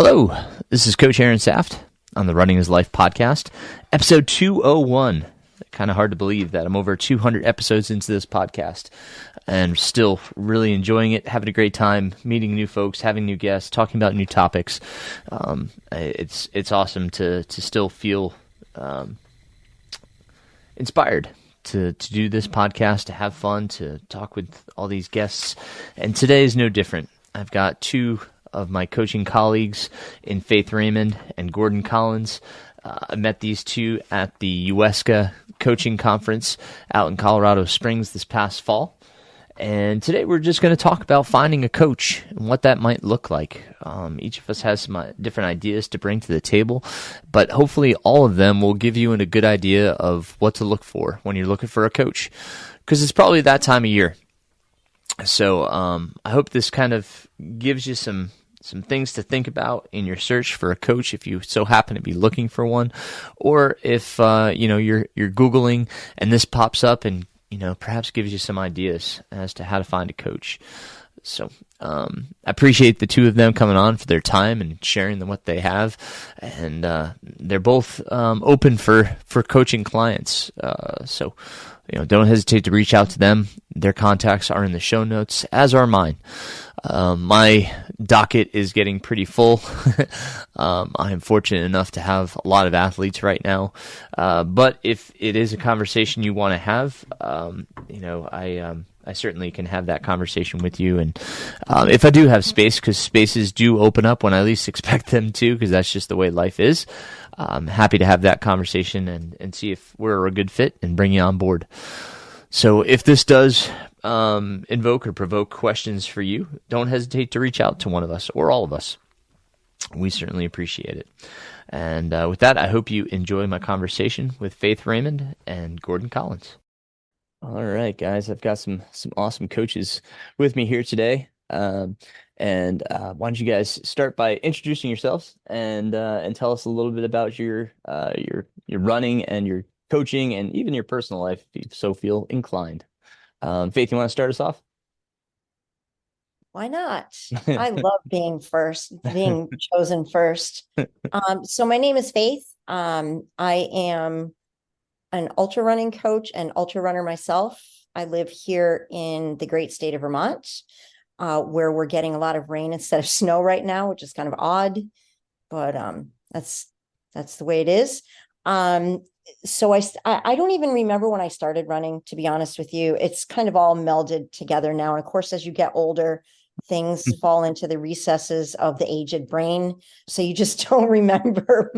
Hello, this is Coach Aaron Saft on the Running is Life podcast, episode 201. Kind of hard to believe that I'm over 200 episodes into this podcast and still really enjoying it, having a great time, meeting new folks, having new guests, talking about new topics. It's awesome to still feel inspired to do this podcast, to have fun, to talk with all these guests. And today is no different. I've got two of my coaching colleagues in Faith Raymond and Gordon Collins. I met these two at the UESCA coaching conference out in Colorado Springs this past fall. And today we're just going to talk about finding a coach and what that might look like. Each of us has some different ideas to bring to the table, but hopefully all of them will give you a good idea of what to look for when you're looking for a coach, because it's probably that time of year. So I hope this kind of gives you some things to think about in your search for a coach if you so happen to be looking for one, or if you're Googling and this pops up and perhaps gives you some ideas as to how to find a coach. So I appreciate the two of them coming on for their time and sharing what they have, and they're both open for coaching clients. So don't hesitate to reach out to them. Their contacts are in the show notes, as are mine. My docket is getting pretty full. I am fortunate enough to have a lot of athletes right now. But if it is a conversation you want to have, I certainly can have that conversation with you. And if I do have space, because spaces do open up when I least expect them to, because that's just the way life is, I'm happy to have that conversation and see if we're a good fit and bring you on board. So if this does invoke or provoke questions for you, don't hesitate to reach out to one of us or all of us. We certainly appreciate it. And with that, I hope you enjoy my conversation with Faith Raymond and Gordon Collins. All right, guys, I've got some awesome coaches with me here today. Why don't you guys start by introducing yourselves and tell us a little bit about your running and your coaching and even your personal life, if you so feel inclined. Faith, you want to start us off? Why not? I love being chosen first. So my name is Faith. I am an ultra running coach and ultra runner myself. I live here in the great state of Vermont, where we're getting a lot of rain instead of snow right now, which is kind of odd, but that's the way it is. So I don't even remember when I started running, to be honest with you. It's kind of all melded together now. And of course, as you get older, things fall into the recesses of the aged brain. So you just don't remember,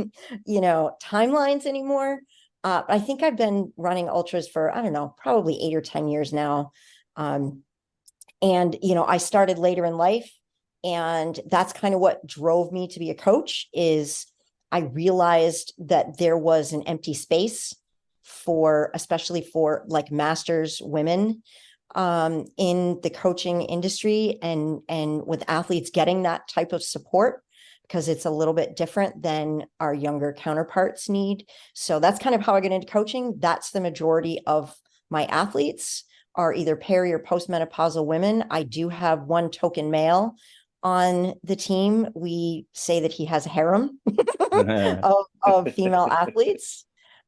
timelines anymore. I think I've been running ultras for, I don't know, probably 8 or 10 years now. I started later in life, and that's kind of what drove me to be a coach. Is I realized that there was an empty space especially for like masters women in the coaching industry, and with athletes getting that type of support, because it's a little bit different than our younger counterparts need. So that's kind of how I get into coaching. That's the majority of my athletes are either peri or postmenopausal women. I do have one token male on the team. We say that he has a harem of female athletes,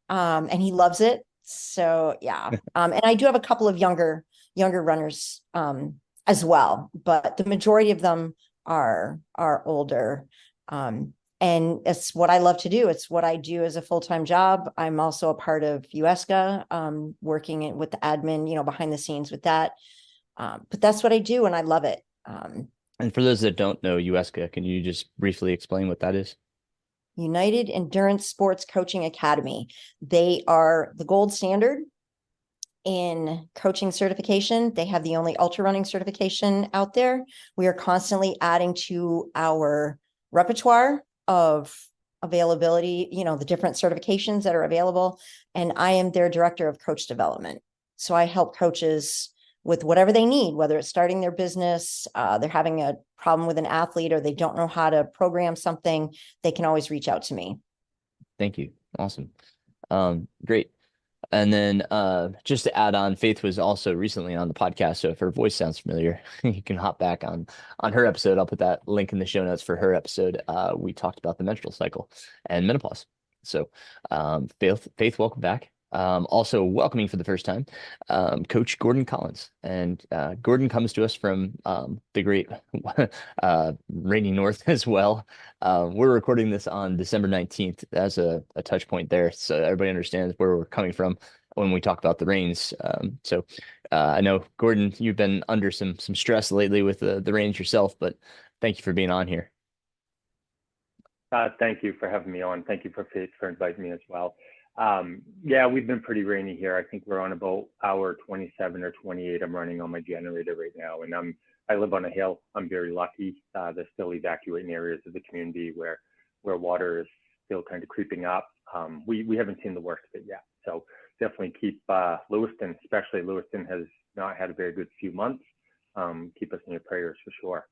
and he loves it. So yeah, and I do have a couple of younger runners as well, but the majority of them are older. And it's what I love to do. It's what I do as a full-time job. I'm also a part of UESCA, working with the admin, behind the scenes with that. But that's what I do, and I love it. And for those that don't know UESCA, can you just briefly explain what that is? United Endurance Sports Coaching Academy. They are the gold standard in coaching certification. They have the only ultra running certification out there. We are constantly adding to our repertoire of availability, the different certifications that are available. And I am their director of coach development. So I help coaches with whatever they need, whether it's starting their business, they're having a problem with an athlete, or they don't know how to program something, they can always reach out to me. Thank you. Awesome. Great. And then just to add on, Faith was also recently on the podcast. So if her voice sounds familiar, you can hop back on her episode. I'll put that link in the show notes for her episode. We talked about the menstrual cycle and menopause. So Faith, welcome back. Also welcoming for the first time, Coach Gordon Collins. And Gordon comes to us from the great rainy north as well. We're recording this on December 19th. That's a touch point there. So everybody understands where we're coming from when we talk about the rains. I know, Gordon, you've been under some stress lately with the rains yourself, but thank you for being on here. Thank you for having me on. Thank you for Faith for inviting me as well. Yeah, we've been pretty rainy here. I think we're on about hour 27 or 28. I'm running on my generator right now, and I live on a hill. I'm very lucky. They're still evacuating areas of the community where water is still kind of creeping up. We haven't seen the worst of it yet. So definitely keep Lewiston, especially Lewiston has not had a very good few months. Keep us in your prayers for sure.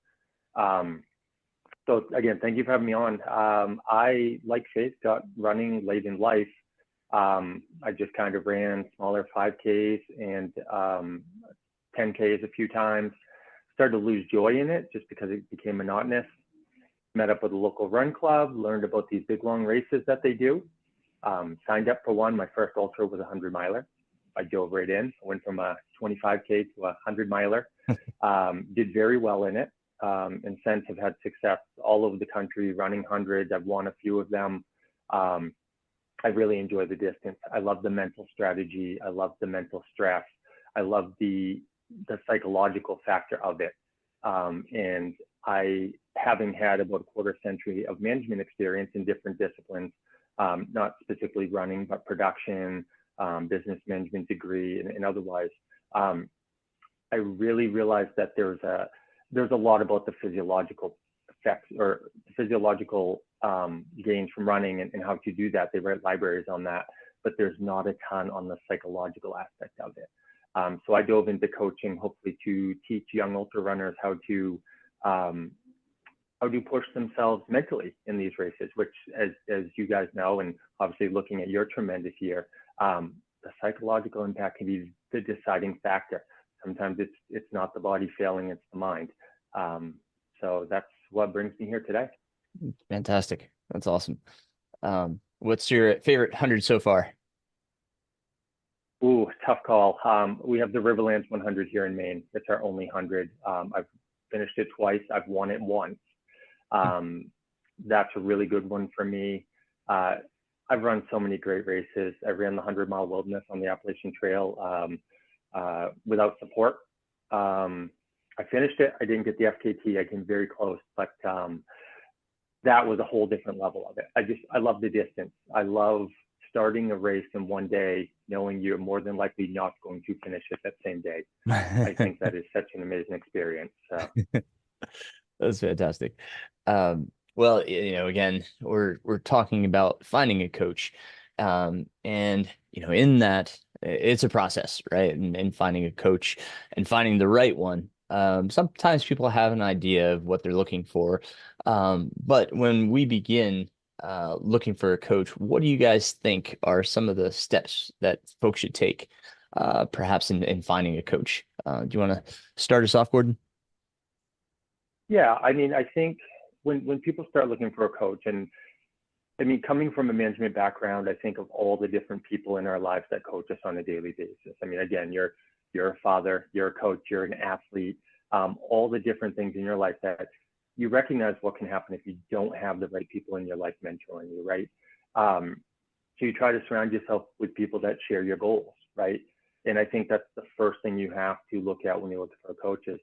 So again, thank you for having me on. I, like Faith, got running late in life. I just kind of ran smaller 5Ks and 10Ks a few times. Started to lose joy in it just because it became monotonous. Met up with a local run club, learned about these big long races that they do. Signed up for one. My first ultra was a 100 miler. I dove right in. I went from a 25K to a 100 miler. Did very well in it. And since have had success all over the country running hundreds. I've won a few of them. I really enjoy the distance. I love the mental strategy. I love the mental stress. I love the psychological factor of it. And I, having had about a quarter century of management experience in different disciplines, not specifically running, but production, business management degree, and otherwise, I really realized that there's a lot about the physiological effects or physiological gains from running and how to do that. They write libraries on that, but there's not a ton on the psychological aspect of it. So I dove into coaching, hopefully to teach young ultra runners how to push themselves mentally in these races, which, as you guys know, and obviously looking at your tremendous year, the psychological impact can be the deciding factor. Sometimes it's not the body failing, it's the mind. So that's what brings me here today. Fantastic. That's awesome. What's your favorite 100 so far? Ooh, tough call. We have the Riverlands 100 here in Maine. It's our only 100. I've finished it twice. I've won it once. That's a really good one for me. I've run so many great races. I ran the 100-mile wilderness on the Appalachian Trail without support. I finished it. I didn't get the FKT. I came very close, but that was a whole different level of it. I love the distance. I love starting a race in one day, knowing you're more than likely not going to finish it that same day. I think that is such an amazing experience. So. That's fantastic. Well, again, we're talking about finding a coach, and in that it's a process, right? And finding a coach and finding the right one. Sometimes people have an idea of what they're looking for, but when we begin looking for a coach, what do you guys think are some of the steps that folks should take, perhaps in finding a coach? Do you want to start us off, Gordon? Yeah, I mean, I think when people start looking for a coach, and I mean, coming from a management background, I think of all the different people in our lives that coach us on a daily basis. I mean, again, you're a father, you're a coach, you're an athlete, all the different things in your life that you recognize what can happen if you don't have the right people in your life mentoring you, right? So you try to surround yourself with people that share your goals, right? And I think that's the first thing you have to look at when you look for a coach is,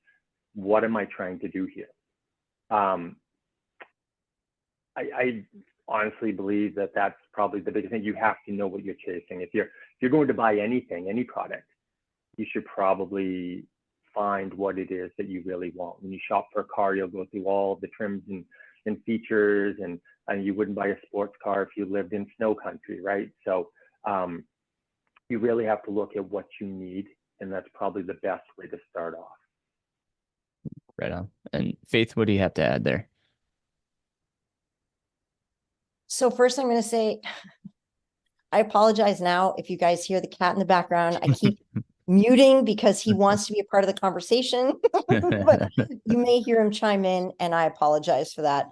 what am I trying to do here? I honestly believe that that's probably the biggest thing. You have to know what you're chasing. If you're going to buy anything, any product, you should probably find what it is that you really want. When you shop for a car, you'll go through all the trims and features, and you wouldn't buy a sports car if you lived in snow country, right? So you really have to look at what you need, and that's probably the best way to start off. Right on. And Faith, what do you have to add there? So first I'm going to say, I apologize now if you guys hear the cat in the background. I keep muting because he wants to be a part of the conversation, but you may hear him chime in, and I apologize for that.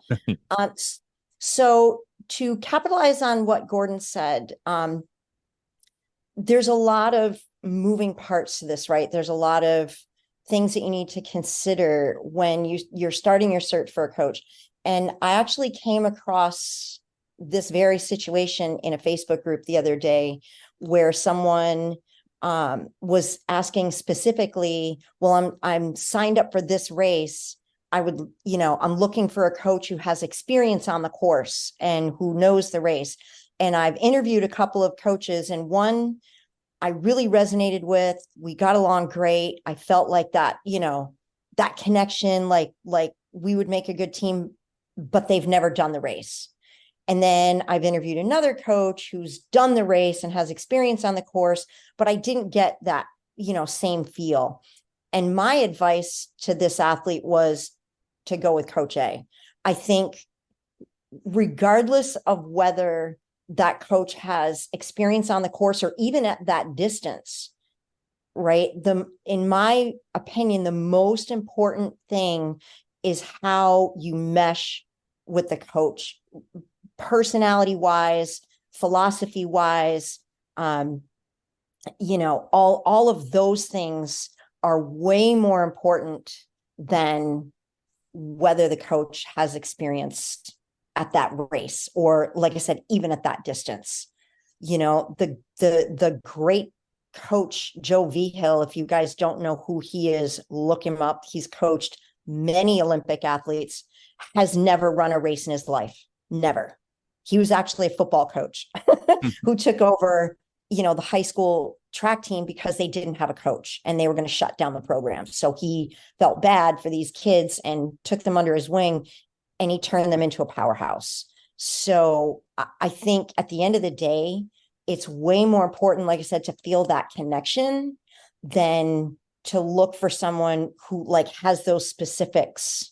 So to capitalize on what Gordon said, there's a lot of moving parts to this, right? There's a lot of things that you need to consider when you're starting your search for a coach. And I actually came across this very situation in a Facebook group the other day where someone was asking specifically, well, I'm signed up for this race. I'm looking for a coach who has experience on the course and who knows the race. And I've interviewed a couple of coaches, and one I really resonated with. We got along great. I felt like that, that connection, like we would make a good team, but they've never done the race. And then I've interviewed another coach who's done the race and has experience on the course, but I didn't get that, same feel. And my advice to this athlete was to go with Coach A. I think regardless of whether that coach has experience on the course or even at that distance, right? In my opinion, the most important thing is how you mesh with the coach, personality wise, philosophy wise, all of those things are way more important than whether the coach has experience at that race, or like I said, even at that distance. The great coach Joe Vigil, if you guys don't know who he is, look him up. He's coached many Olympic athletes, has never run a race in his life. Never. He was actually a football coach who took over, the high school track team because they didn't have a coach and they were going to shut down the program. So he felt bad for these kids and took them under his wing, and he turned them into a powerhouse. So I think at the end of the day, it's way more important, like I said, to feel that connection than to look for someone who has those specifics,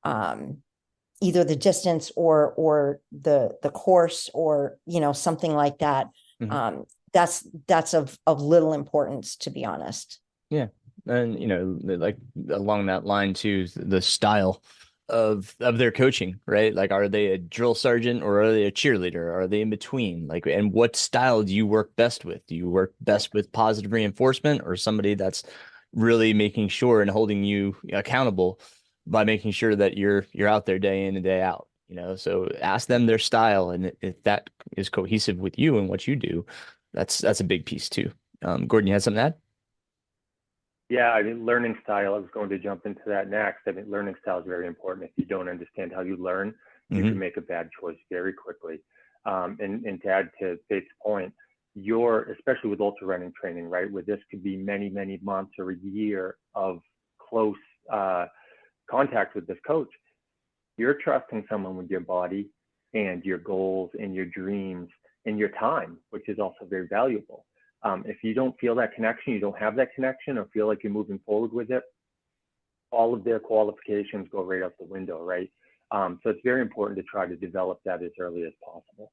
either the distance or the course, or, something like that. Mm-hmm. That's of little importance, to be honest. Yeah. And, like along that line too, the style of their coaching, right? Like, are they a drill sergeant or are they a cheerleader? Are they in between? Like, and what style do you work best with? Do you work best with positive reinforcement, or somebody that's really making sure and holding you accountable by making sure that you're out there day in and day out? So ask them their style, and if that is cohesive with you and what you do, that's a big piece too. Gordon, you had something to add? Yeah, learning style, I was going to jump into that next. Learning style is very important. If you don't understand how you learn, you can make a bad choice very quickly. And to add to Faith's point, especially with ultra running training, right, where this could be many, many months or a year of close contact with this coach, you're trusting someone with your body and your goals and your dreams and your time, which is also very valuable. If you don't feel that connection, you don't have that connection, or feel like you're moving forward with it, all of their qualifications go right out the window, right? So it's very important to try to develop that as early as possible.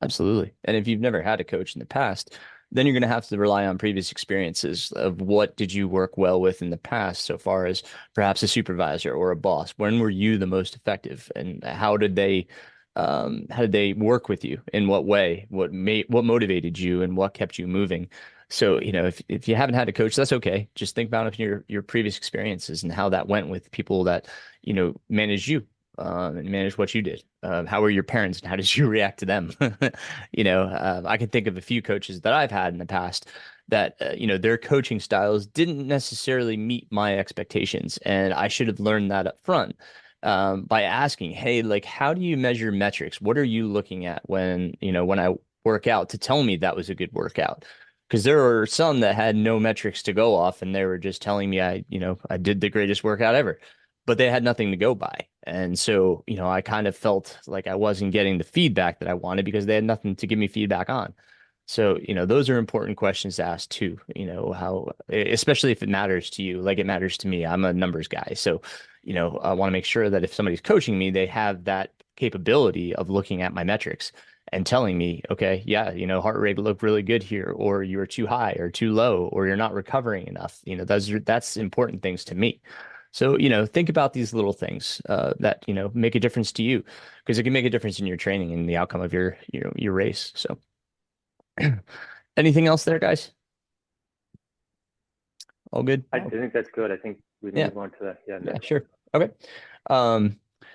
Absolutely. And if you've never had a coach in the past, then you're going to have to rely on previous experiences of what did you work well with in the past, so far as perhaps a supervisor or a boss. When were you the most effective, and how did they work with you? In what way? What motivated you, and what kept you moving? So, if you haven't had a coach, that's okay. Just think about your previous experiences and how that went with people that, managed you, and managed what you did. How were your parents, and how did you react to them? I can think of a few coaches that I've had in the past that, their coaching styles didn't necessarily meet my expectations. And I should have learned that up front. By asking, hey, like, how do you measure metrics? What are you looking at when I work out to tell me that was a good workout? Because there were some that had no metrics to go off, and they were just telling me I did the greatest workout ever, but they had nothing to go by. And so, I kind of felt like I wasn't getting the feedback that I wanted because they had nothing to give me feedback on. So, those are important questions to ask too, how, especially if it matters to you, like it matters to me. I'm a numbers guy. So, I want to make sure that if somebody's coaching me, they have that capability of looking at my metrics and telling me, okay, yeah, heart rate looked really good here, or you were too high or too low, or you're not recovering enough. That's important things to me. So, think about these little things that, make a difference to you, because it can make a difference in your training and the outcome of your race. So anything else there, guys? All good? I think that's good. I think we can move on to the Yeah, next sure. Okay.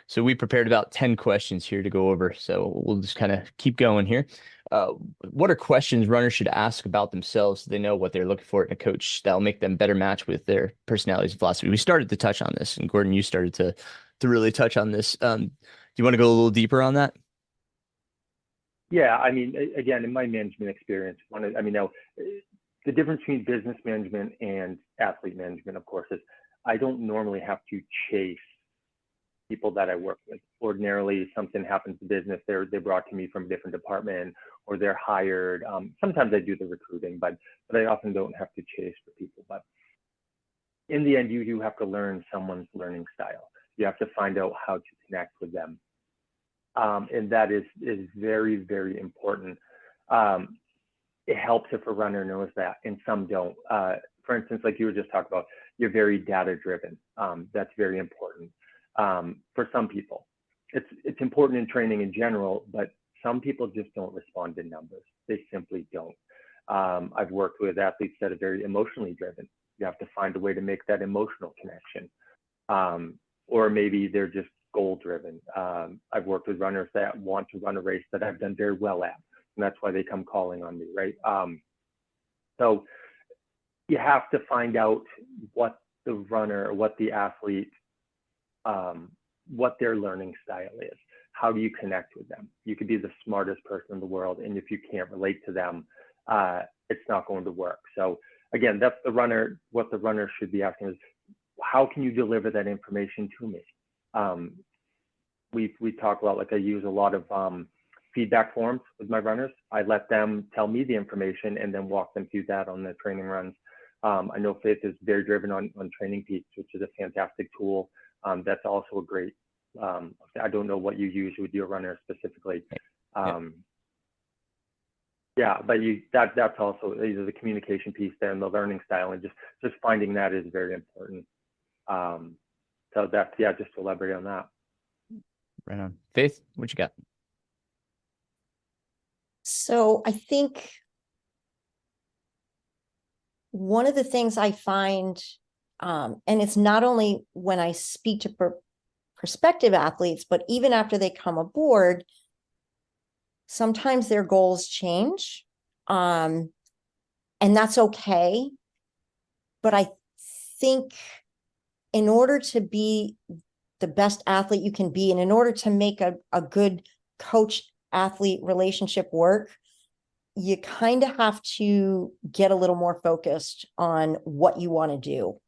So we prepared about 10 questions here to go over. So we'll just kind of keep going here. What are questions runners should ask about themselves so they know what they're looking for in a coach that'll make them better match with their personalities and philosophy? We started to touch on this, and Gordon, you started to really touch on this. Do you want to go a little deeper on that? Yeah, I mean, again, in my management experience, now the difference between business management and athlete management, of course, is I don't normally have to chase people that I work with. Ordinarily, something happens in business, they're brought to me from a different department, or they're hired. Sometimes I do the recruiting, but I often don't have to chase for people. But in the end, you do have to learn someone's learning style. You have to find out how to connect with them. And that is very, very important. It helps if a runner knows that, and some don't. For instance, like you were just talking about, you're very data driven. That's very important for some people. It's important in training in general, but some people just don't respond to numbers. They simply don't. I've worked with athletes that are very emotionally driven. You have to find a way to make that emotional connection. Or maybe they're just goal driven. I've worked with runners that want to run a race that I've done very well at, and that's why they come calling on me, right? So you have to find out what the runner, what the athlete, what their learning style is. How do you connect with them? You could be the smartest person in the world, and if you can't relate to them, it's not going to work. So again, that's what the runner should be asking is, how can you deliver that information to me? We talk about, like, I use a lot of feedback forms with my runners. I let them tell me the information and then walk them through that on their training runs. I know Faith is very driven on Training Peaks, which is a fantastic tool. That's also a great, I don't know what you use with your runner specifically. Yeah, but that's also either the communication piece there and the learning style, and just finding that is very important. So that's, just to elaborate on that. Right on. Faith, what you got? So I think one of the things I find, and it's not only when I speak to prospective athletes, but even after they come aboard, sometimes their goals change. And that's okay. But I think in order to be the best athlete you can be, and in order to make a good coach-athlete relationship work, you kind of have to get a little more focused on what you want to do.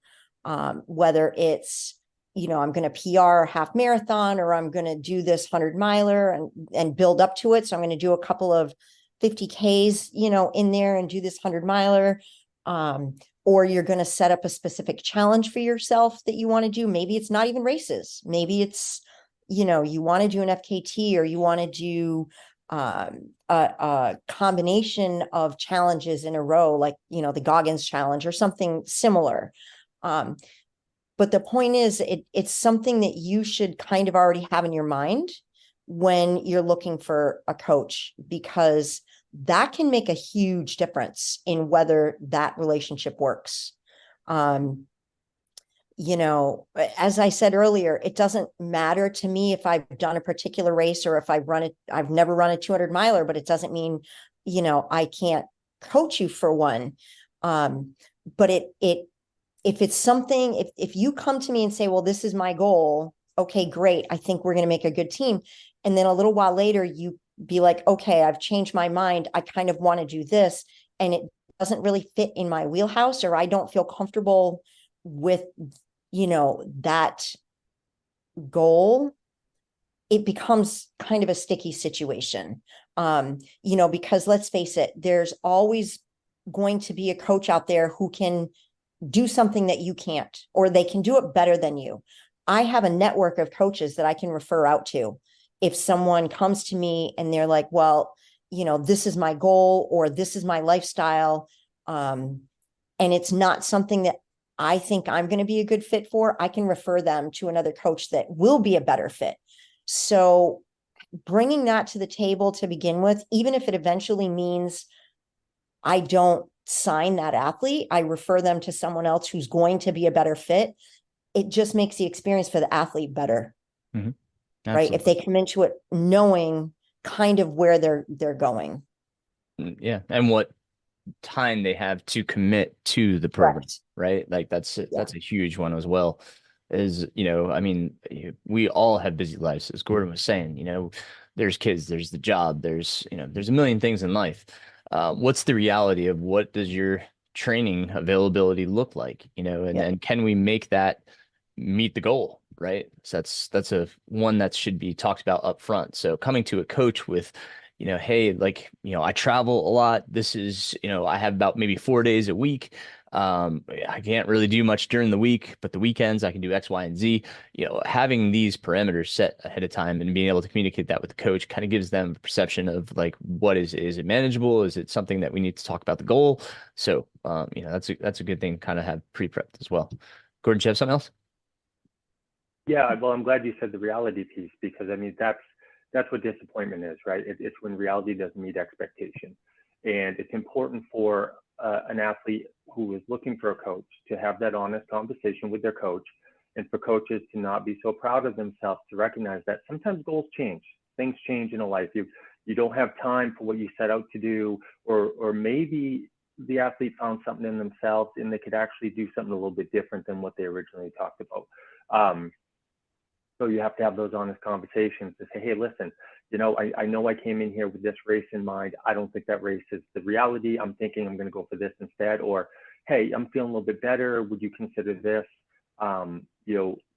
Whether it's, I'm going to PR a half marathon, or I'm going to do this 100-miler and build up to it. So I'm going to do a couple of 50Ks, in there and do this 100-miler. Or you're going to set up a specific challenge for yourself that you want to do. Maybe it's not even races. Maybe it's, you want to do an FKT, or you want to do a combination of challenges in a row, like, the Goggins challenge or something similar. But the point is, it's something that you should kind of already have in your mind when you're looking for a coach, because that can make a huge difference in whether that relationship works. As I said earlier, it doesn't matter to me if I've done a particular race or if I've never run a 200-miler, but it doesn't mean, I can't coach you for one. But if it's something, if you come to me and say, well, this is my goal, okay, great, I think we're going to make a good team. And then a little while later, you be like, okay, I've changed my mind. I kind of want to do this, and it doesn't really fit in my wheelhouse, or I don't feel comfortable with, that goal. It becomes kind of a sticky situation. Because let's face it, there's always going to be a coach out there who can do something that you can't, or they can do it better than you. I have a network of coaches that I can refer out to. if someone comes to me and they're like, well, this is my goal or this is my lifestyle, and it's not something that I think I'm going to be a good fit for, I can refer them to another coach that will be a better fit. So bringing that to the table to begin with, even if it eventually means I don't sign that athlete, I refer them to someone else who's going to be a better fit. It just makes the experience for the athlete better. Mm-hmm. Right? If they come into it knowing kind of where they're going. Yeah. And what time they have to commit to the program, Correct. right? Like that's a huge one as well. Is, I mean, we all have busy lives, as Gordon was saying. There's kids, there's the job, there's a million things in life. What's the reality of what does your training availability look like? And can we make that meet the goal, right? So that's a one that should be talked about up front. So coming to a coach with, hey, like, I travel a lot. This is, I have about maybe 4 days a week. I can't really do much during the week, but the weekends I can do X, Y, and Z. Having these parameters set ahead of time and being able to communicate that with the coach kind of gives them a perception of like, what is it manageable? Is it something that we need to talk about the goal? So, that's a good thing to kind of have pre-prepped as well. Gordon, do you have something else? Yeah, well, I'm glad you said the reality piece, because I mean, that's what disappointment is, right? It's when reality doesn't meet expectation. And it's important for an athlete who is looking for a coach to have that honest conversation with their coach, and for coaches to not be so proud of themselves, to recognize that sometimes goals change, things change in a life. You don't have time for what you set out to do, or maybe the athlete found something in themselves and they could actually do something a little bit different than what they originally talked about. So you have to have those honest conversations to say, hey, listen, I know I came in here with this race in mind. I don't think that race is the reality. I'm thinking I'm going to go for this instead. Or, hey, I'm feeling a little bit better. Would you consider this?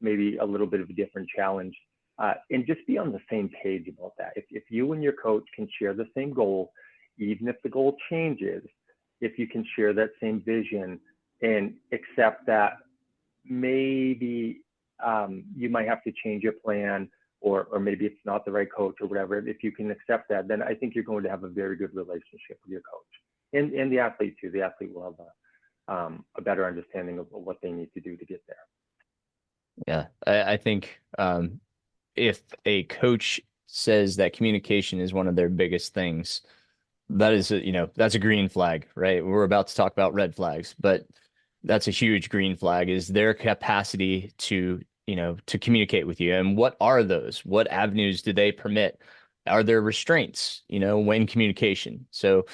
Maybe a little bit of a different challenge. And just be on the same page about that. If you and your coach can share the same goal, even if the goal changes, if you can share that same vision and accept that maybe you might have to change your plan, or maybe it's not the right coach or whatever. If you can accept that, then I think you're going to have a very good relationship with your coach and the athlete too. The athlete will have a better understanding of what they need to do to get there. Yeah, I think if a coach says that communication is one of their biggest things, that is that's a green flag, right? We're about to talk about red flags, but that's a huge green flag, is their capacity to to communicate with you. And what are those? What avenues do they permit? Are there restraints, when communication? So,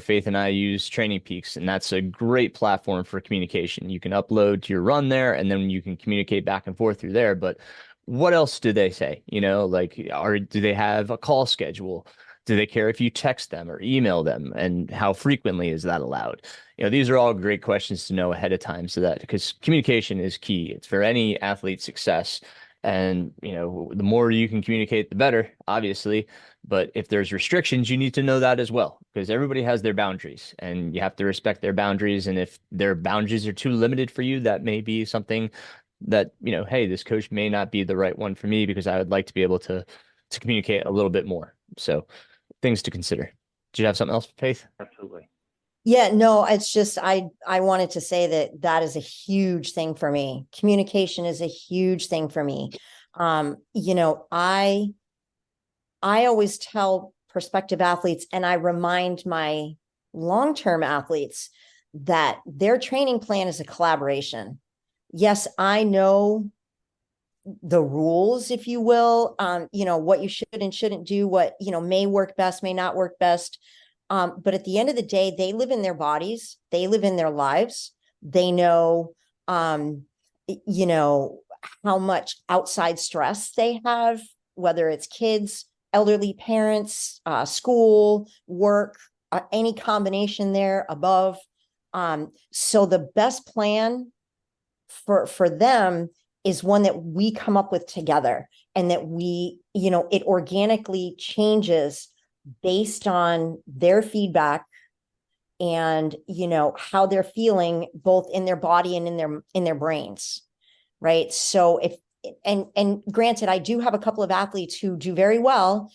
Faith and I use Training Peaks, and that's a great platform for communication. You can upload to your run there, and then you can communicate back and forth through there. But what else do they say? Do they have a call schedule? Do they care if you text them or email them? And how frequently is that allowed? These are all great questions to know ahead of time, so that, because communication is key. It's for any athlete's success. And, the more you can communicate, the better, obviously. But if there's restrictions, you need to know that as well, because everybody has their boundaries and you have to respect their boundaries. And if their boundaries are too limited for you, that may be something that, hey, this coach may not be the right one for me, because I would like to be able to communicate a little bit more. So things to consider. Did you have something else, Faith? Absolutely. Yeah, no, it's just, I wanted to say that is a huge thing for me. Communication is a huge thing for me. I always tell prospective athletes, and I remind my long-term athletes, that their training plan is a collaboration. Yes, I know the rules, if you will, what you should and shouldn't do, what, may work best, may not work best. But at the end of the day, they live in their bodies, they live in their lives. They know, how much outside stress they have, whether it's kids, elderly parents, school, work, any combination there above. So the best plan for them is one that we come up with together, and that we, it organically changes based on their feedback and, how they're feeling both in their body and in their brains. Right. So and granted, I do have a couple of athletes who do very well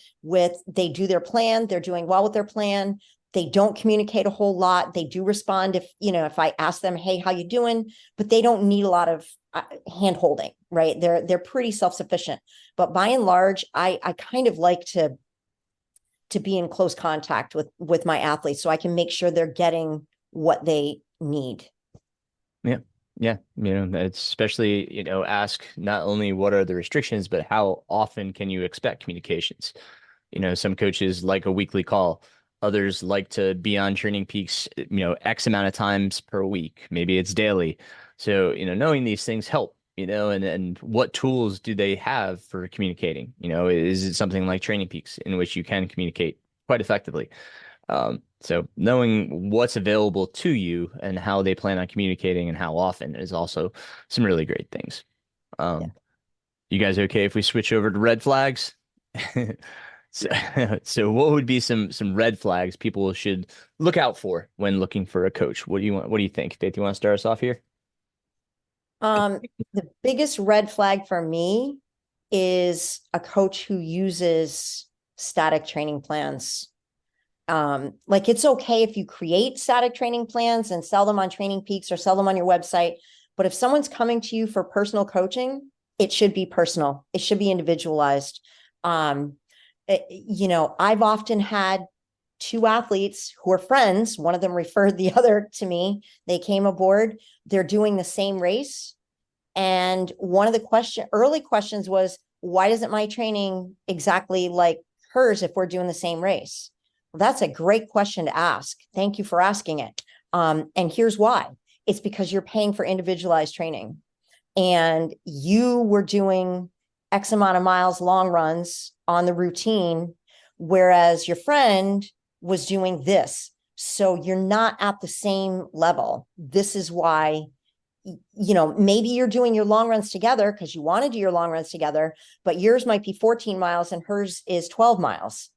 they do their plan, they're doing well with their plan. They don't communicate a whole lot. They do respond if I ask them, hey, how you doing? But they don't need a lot of hand holding, right? They're pretty self-sufficient. But by and large, I kind of like to be in close contact with my athletes so I can make sure they're getting what they need. Yeah. Yeah. It's especially, ask not only what are the restrictions, but how often can you expect communications? Some coaches like a weekly call. Others like to be on Training Peaks, X amount of times per week. Maybe it's daily. So, knowing these things help, and what tools do they have for communicating? Is it something like Training Peaks in which you can communicate quite effectively? So knowing what's available to you and how they plan on communicating and how often is also some really great things. Yeah. You guys okay if we switch over to red flags? So what would be some red flags people should look out for when looking for a coach? What do you think? Faith, you want to start us off here? The biggest red flag for me is a coach who uses static training plans. Like it's okay if you create static training plans and sell them on Training Peaks or sell them on your website. But if someone's coming to you for personal coaching, it should be personal. It should be individualized. I've often had two athletes who are friends. One of them referred the other to me. They came aboard. They're doing the same race. And one of the early questions was, why isn't my training exactly like hers if we're doing the same race? Well, that's a great question to ask. Thank you for asking it. And here's why. It's because you're paying for individualized training. And you were doing X amount of miles, long runs on the routine, whereas your friend was doing this. So you're not at the same level. This is why, maybe you're doing your long runs together because you want to do your long runs together, but yours might be 14 miles and hers is 12 miles.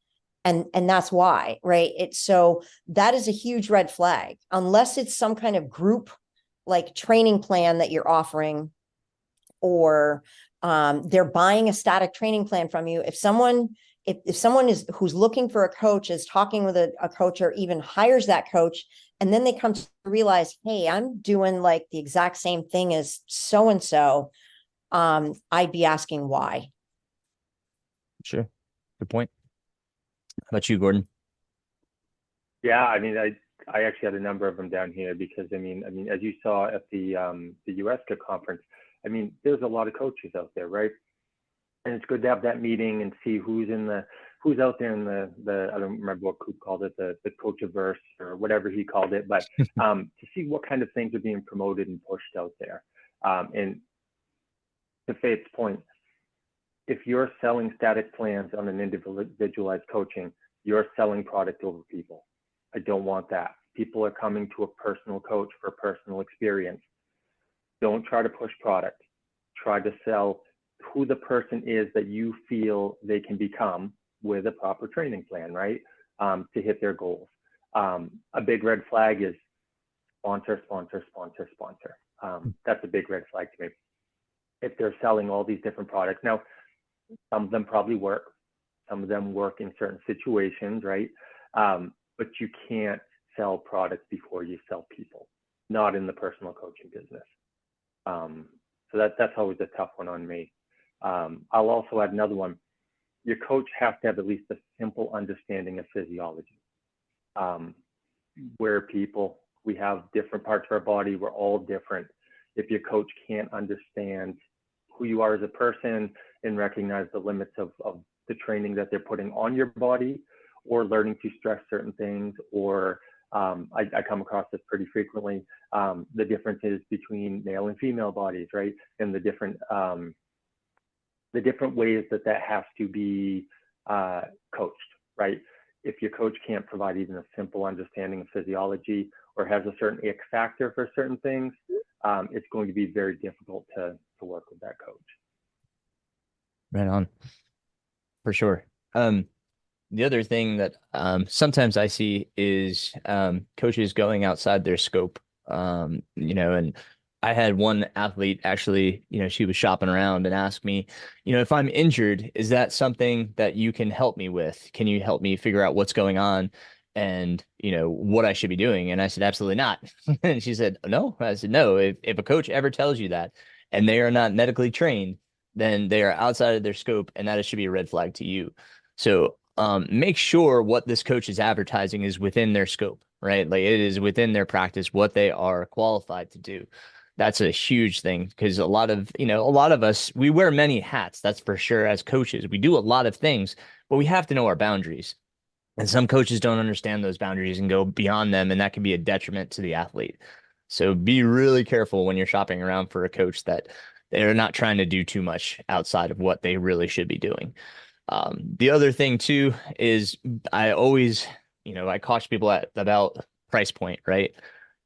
And that's why, right? So that is a huge red flag, unless it's some kind of group like training plan that you're offering, or they're buying a static training plan from you. If someone who's looking for a coach is talking with a coach or even hires that coach, and then they come to realize, hey, I'm doing like the exact same thing as so-and-so, I'd be asking why. Sure. Good point. How about you, Gordon? Yeah, I mean, I actually had a number of them down here because I mean, as you saw at the USCA conference, I mean, there's a lot of coaches out there, right? And it's good to have that meeting and see who's out there in the I don't remember what Coop called it, the coachiverse or whatever he called it, but to see what kind of things are being promoted and pushed out there. And to Faith's point, if you're selling static plans on an individualized coaching, you're selling product over people. I don't want that. People are coming to a personal coach for personal experience. Don't try to push product. Try to sell who the person is that you feel they can become with a proper training plan, right? To hit their goals. A big red flag is sponsor. That's a big red flag to me. If they're selling all these different products. Now, some of them probably work. Some of them work in certain situations, right? But you can't sell products before you sell people, not in the personal coaching business. So that's always a tough one on me. I'll also add another one. Your coach has to have at least a simple understanding of physiology. We're people, we have different parts of our body, we're all different. If your coach can't understand who you are as a person and recognize the limits of the training that they're putting on your body, or learning to stress certain things, or I come across this pretty frequently, the differences between male and female bodies, right? And the different ways that has to be coached, right? If your coach can't provide even a simple understanding of physiology or has a certain X factor for certain things, it's going to be very difficult to work with that coach. Right on. For sure. The other thing that sometimes I see is coaches going outside their scope, and I had one athlete actually, she was shopping around and asked me, if I'm injured, is that something that you can help me with? Can you help me figure out what's going on and, what I should be doing? And I said, absolutely not. And she said, no. I said, no, if a coach ever tells you that and they are not medically trained, then they are outside of their scope, and that should be a red flag to you. So make sure what this coach is advertising is within their scope, right? Like it is within their practice, what they are qualified to do. That's a huge thing because a lot of us, we wear many hats, that's for sure. As coaches, we do a lot of things, but we have to know our boundaries. And some coaches don't understand those boundaries and go beyond them, and that can be a detriment to the athlete. So be really careful when you're shopping around for a coach that they're not trying to do too much outside of what they really should be doing. The other thing too is I always, I caution people about price point, right?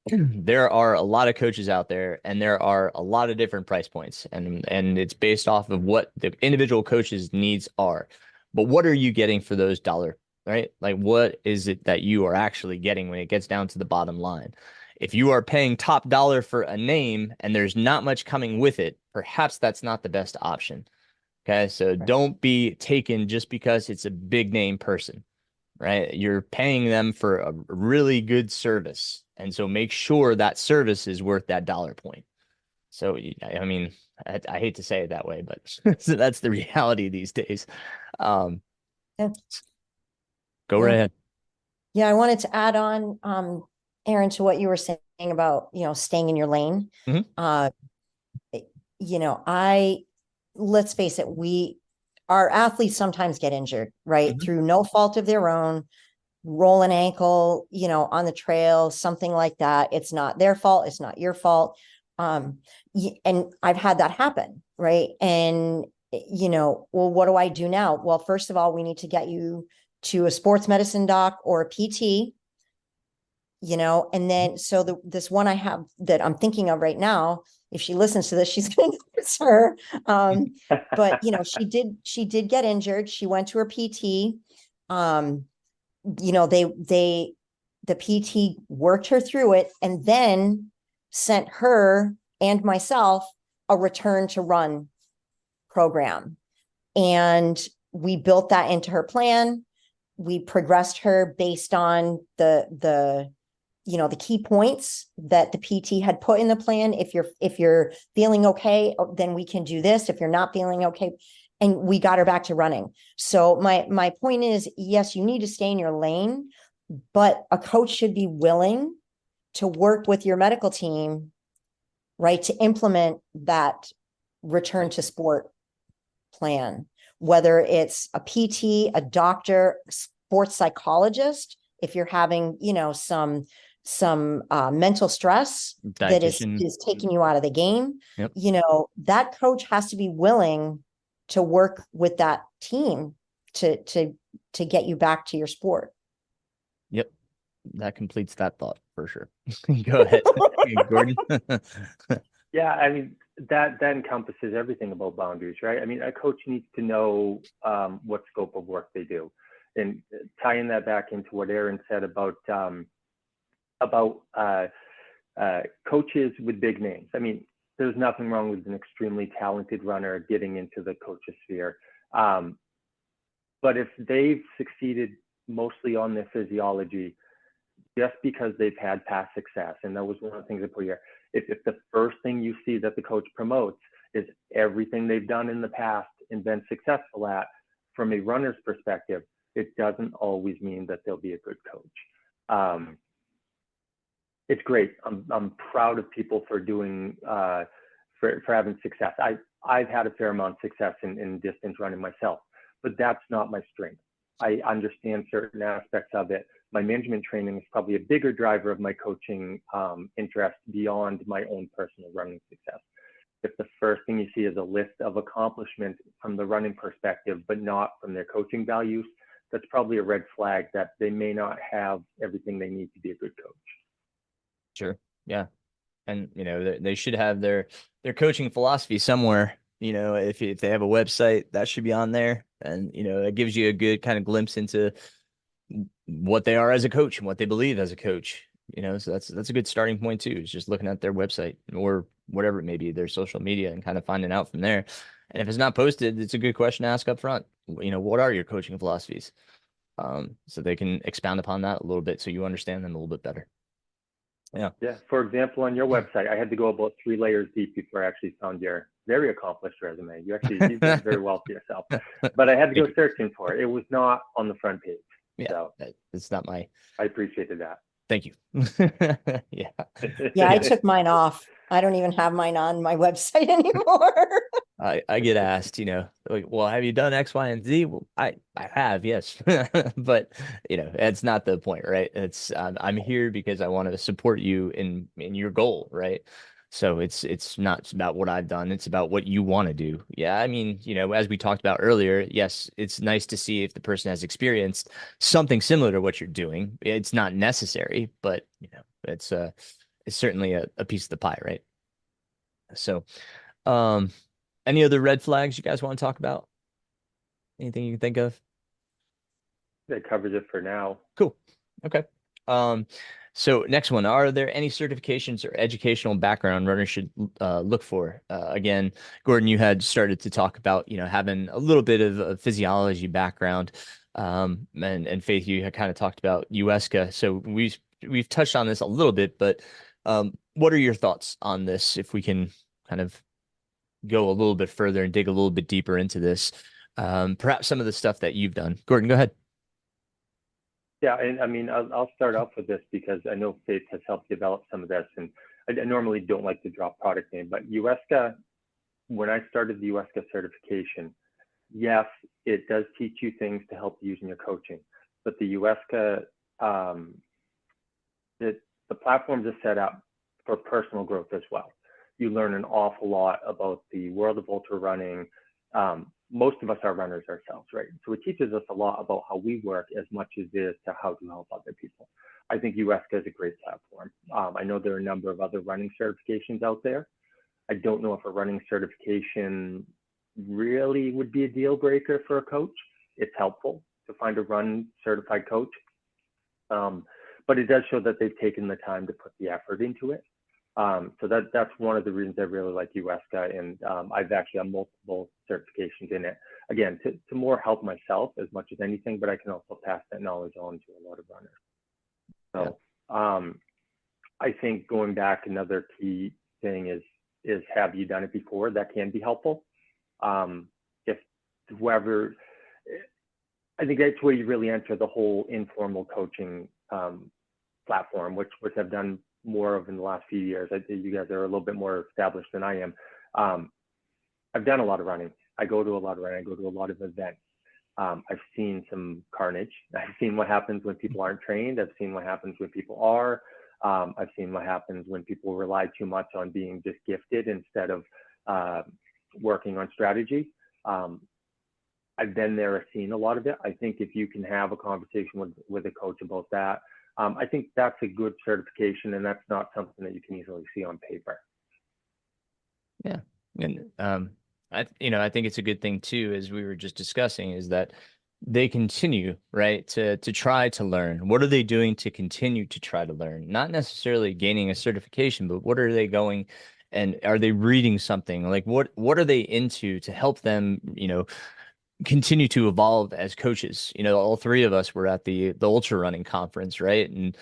There are a lot of coaches out there, and there are a lot of different price points, and it's based off of what the individual coach's needs are. But what are you getting for those dollar, right? Like what is it that you are actually getting when it gets down to the bottom line? If you are paying top dollar for a name and there's not much coming with it, perhaps that's not the best option. Okay, so don't be taken just because it's a big name person, right? You're paying them for a really good service. And so make sure that service is worth that dollar point. So, I mean, I hate to say it that way, but so that's the reality these days. Yeah. Go right ahead. Yeah, I wanted to add on, Aaron, to what you were saying about, staying in your lane. Mhm. Let's face it, our athletes sometimes get injured, right? Mhm. Through no fault of their own, roll an ankle, on the trail, something like that. It's not their fault. It's not your fault. And I've had that happen, right? And, well, what do I do now? Well, first of all, we need to get you to a sports medicine doc or a PT, and then so this one I have that I'm thinking of right now, if she listens to this, she's going to miss her. But she did get injured. She went to her PT. The PT worked her through it and then sent her and myself a return to run program. And we built that into her plan. We progressed her based on the key points that the PT had put in the plan. If you're feeling okay, then we can do this. If you're not feeling okay, and we got her back to running. So my point is, yes, you need to stay in your lane, but a coach should be willing to work with your medical team, right, to implement that return to sport plan, whether it's a PT, a doctor, sports psychologist, if you're having, some mental stress that is taking you out of the game. Yep. That coach has to be willing to work with that team to get you back to your sport. Yep. That completes that thought for sure. Go ahead, Gordon. Yeah, I mean, that encompasses everything about boundaries, right? I mean, a coach needs to know what scope of work they do. And tying that back into what Aaron said about coaches with big names. I mean, there's nothing wrong with an extremely talented runner getting into the coaches sphere. But if they've succeeded mostly on their physiology, just because they've had past success, and that was one of the things I put here, if the first thing you see that the coach promotes is everything they've done in the past and been successful at, from a runner's perspective, it doesn't always mean that they'll be a good coach. It's great. I'm proud of people for doing for having success. I've had a fair amount of success in distance running myself, but that's not my strength. I understand certain aspects of it. My management training is probably a bigger driver of my coaching interest beyond my own personal running success. If the first thing you see is a list of accomplishments from the running perspective, but not from their coaching values, that's probably a red flag that they may not have everything they need to be a good coach. Sure. Yeah. And, they should have their coaching philosophy somewhere. If they have a website, that should be on there. And, it gives you a good kind of glimpse into what they are as a coach and what they believe as a coach. So that's a good starting point too, is just looking at their website or whatever it may be, their social media, and kind of finding out from there. And if it's not posted, it's a good question to ask up front. What are your coaching philosophies? So they can expound upon that a little bit so you understand them a little bit better. Yeah. Yeah. For example, on your website, I had to go about 3 layers deep before I actually found your very accomplished resume. You did very well for yourself, but I had to go searching for it. It was not on the front page. Yeah. So it's not I appreciated that. Thank you. Yeah. Yeah. I took mine off. I don't even have mine on my website anymore. I get asked, like, well, have you done X, Y, and Z? Well, I have, yes, but it's not the point, right? It's I'm here because I want to support you in your goal, right? So it's not about what I've done; it's about what you want to do. Yeah, I mean, as we talked about earlier, yes, it's nice to see if the person has experienced something similar to what you're doing. It's not necessary, but it's certainly a piece of the pie, right? So, um. Any other red flags you guys want to talk about? Anything you can think of? That covers it for now. Cool. Okay. So next one, are there any certifications or educational background runners should look for? Again, Gordon, you had started to talk about, having a little bit of a physiology background. And Faith, you had kind of talked about USCA. So we've touched on this a little bit, but what are your thoughts on this? If we can kind of go a little bit further and dig a little bit deeper into this, perhaps some of the stuff that you've done. Gordon, go ahead. Yeah, and I mean, I'll start off with this because I know Faith has helped develop some of this, and I normally don't like to drop product name, but USCA, when I started the USCA certification, yes, it does teach you things to help you in your coaching, but the USCA, the platforms are set up for personal growth as well. You learn an awful lot about the world of ultra running. Most of us are runners ourselves, right? So it teaches us a lot about how we work as much as it is to how to help other people. I think USCA is a great platform. I know there are a number of other running certifications out there. I don't know if a running certification really would be a deal breaker for a coach. It's helpful to find a run certified coach. But it does show that they've taken the time to put the effort into it. So that's one of the reasons I really like USCA, and I've actually got multiple certifications in it. Again, to more help myself as much as anything, but I can also pass that knowledge on to a lot of runners. So I think going back, another key thing is have you done it before? That can be helpful. If whoever, I think that's where you really enter the whole informal coaching platform, which I've done more of in the last few years. I think you guys are a little bit more established than I am. I've done a lot of running. I go to a lot of running. I go to a lot of events. I've seen some carnage. I've seen what happens when people aren't trained. I've seen what happens when people are. I've seen what happens when people rely too much on being just gifted instead of working on strategy. I've been there, I've seen a lot of it. I think if you can have a conversation with a coach about that, I think that's a good certification, and that's not something that you can easily see on paper. Yeah. And I think it's a good thing too, as we were just discussing, is that they continue, right, to try to learn. What are they doing to continue to try to learn? Not necessarily gaining a certification, but what are they going, and are they reading something? Like what are they into to help them, continue to evolve as coaches? All three of us were at the ultra running conference, right? And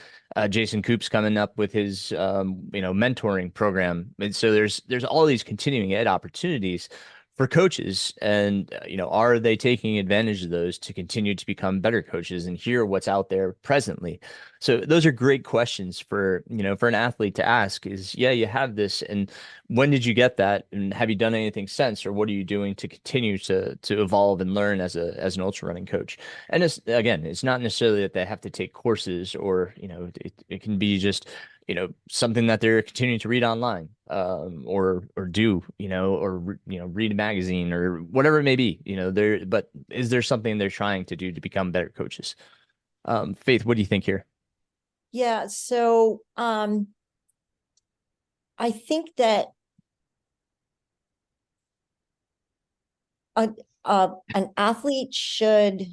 Jason Koop's coming up with his mentoring program. And so there's all these continuing ed opportunities for coaches, and are they taking advantage of those to continue to become better coaches and hear what's out there presently? So those are great questions for an athlete to ask. Is, yeah, you have this, and when did you get that, and have you done anything since, or what are you doing to continue to evolve and learn as an ultra running coach? And it's not necessarily that they have to take courses, or it can be just something that they're continuing to read online, or do, or read a magazine or whatever it may be, but is there something they're trying to do to become better coaches? Faith, what do you think here? Yeah. So, I think that an athlete should,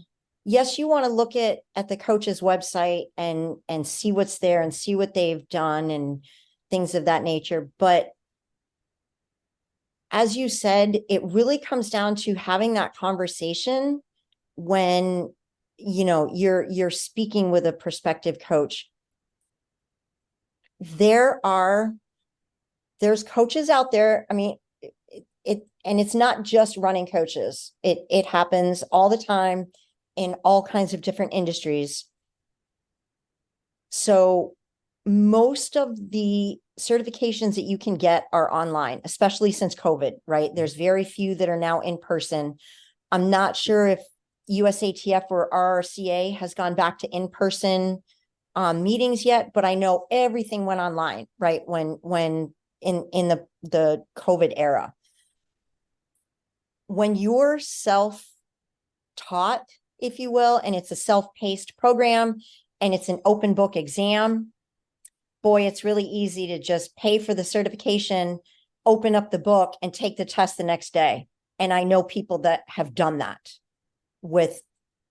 yes, you want to look at the coach's website and see what's there and see what they've done and things of that nature. But as you said, it really comes down to having that conversation when, you're speaking with a prospective coach. There's coaches out there. I mean, and it's not just running coaches. It happens all the time in all kinds of different industries. So most of the certifications that you can get are online, especially since COVID, right? There's very few that are now in person. I'm not sure if USATF or RRCA has gone back to in-person meetings yet, but I know everything went online, right? When in the COVID era. When you're self-taught, if you will, and it's a self-paced program and it's an open book exam, boy, it's really easy to just pay for the certification, open up the book, and take the test the next day. And I know people that have done that with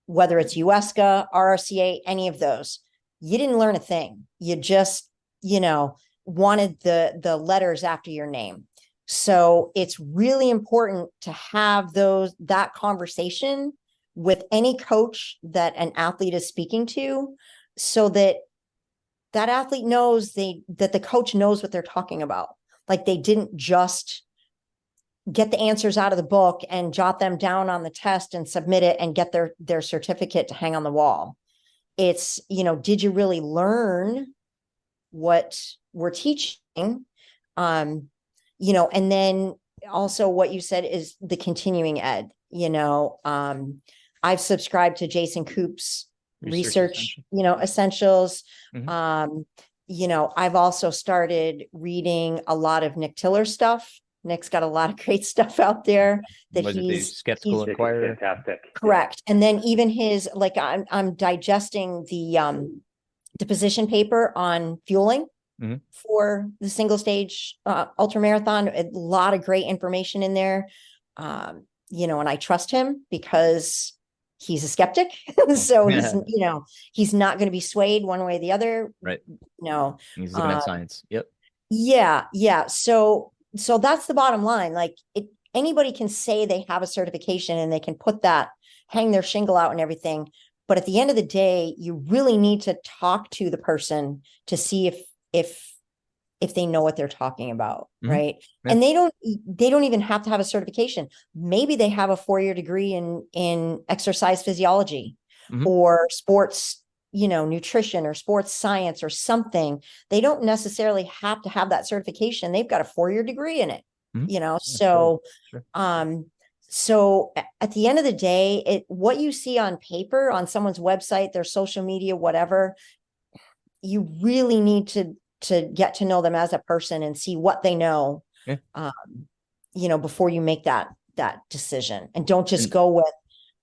whether it's USCA, RRCA, any of those. You didn't learn a thing. You just, wanted the letters after your name. So it's really important to have that conversation with any coach that an athlete is speaking to, so that athlete knows that the coach knows what they're talking about. Like, they didn't just get the answers out of the book and jot them down on the test and submit it and get their certificate to hang on the wall. It's, did you really learn what we're teaching? And then also what you said is the continuing ed. I've subscribed to Jason Koop's research essentials. Mm-hmm. I've also started reading a lot of Nick Tiller stuff. Nick's got a lot of great stuff out there that he's Skeptical Inquirer. Fantastic. Correct. And then even his, like, I'm digesting the position paper on fueling mm-hmm. for the single stage ultra marathon. A lot of great information in there. And I trust him because he's a skeptic. So he's not going to be swayed one way or the other. Right. No. He's looking at science. Yep. Yeah. Yeah. So that's the bottom line. Like, anybody can say they have a certification and they can hang their shingle out and everything. But at the end of the day, you really need to talk to the person to see if they know what they're talking about. Mm-hmm. Right. Yeah. And they don't even have to have a certification. Maybe they have a 4-year degree in exercise physiology mm-hmm. or sports, nutrition or sports science or something. They don't necessarily have to have that certification. They've got a 4-year degree in it, mm-hmm. Yeah, so, sure. So at the end of the day, what you see on paper, on someone's website, their social media, whatever, you really need to get to know them as a person and see what they know, yeah. Before you make that decision. And don't just go with,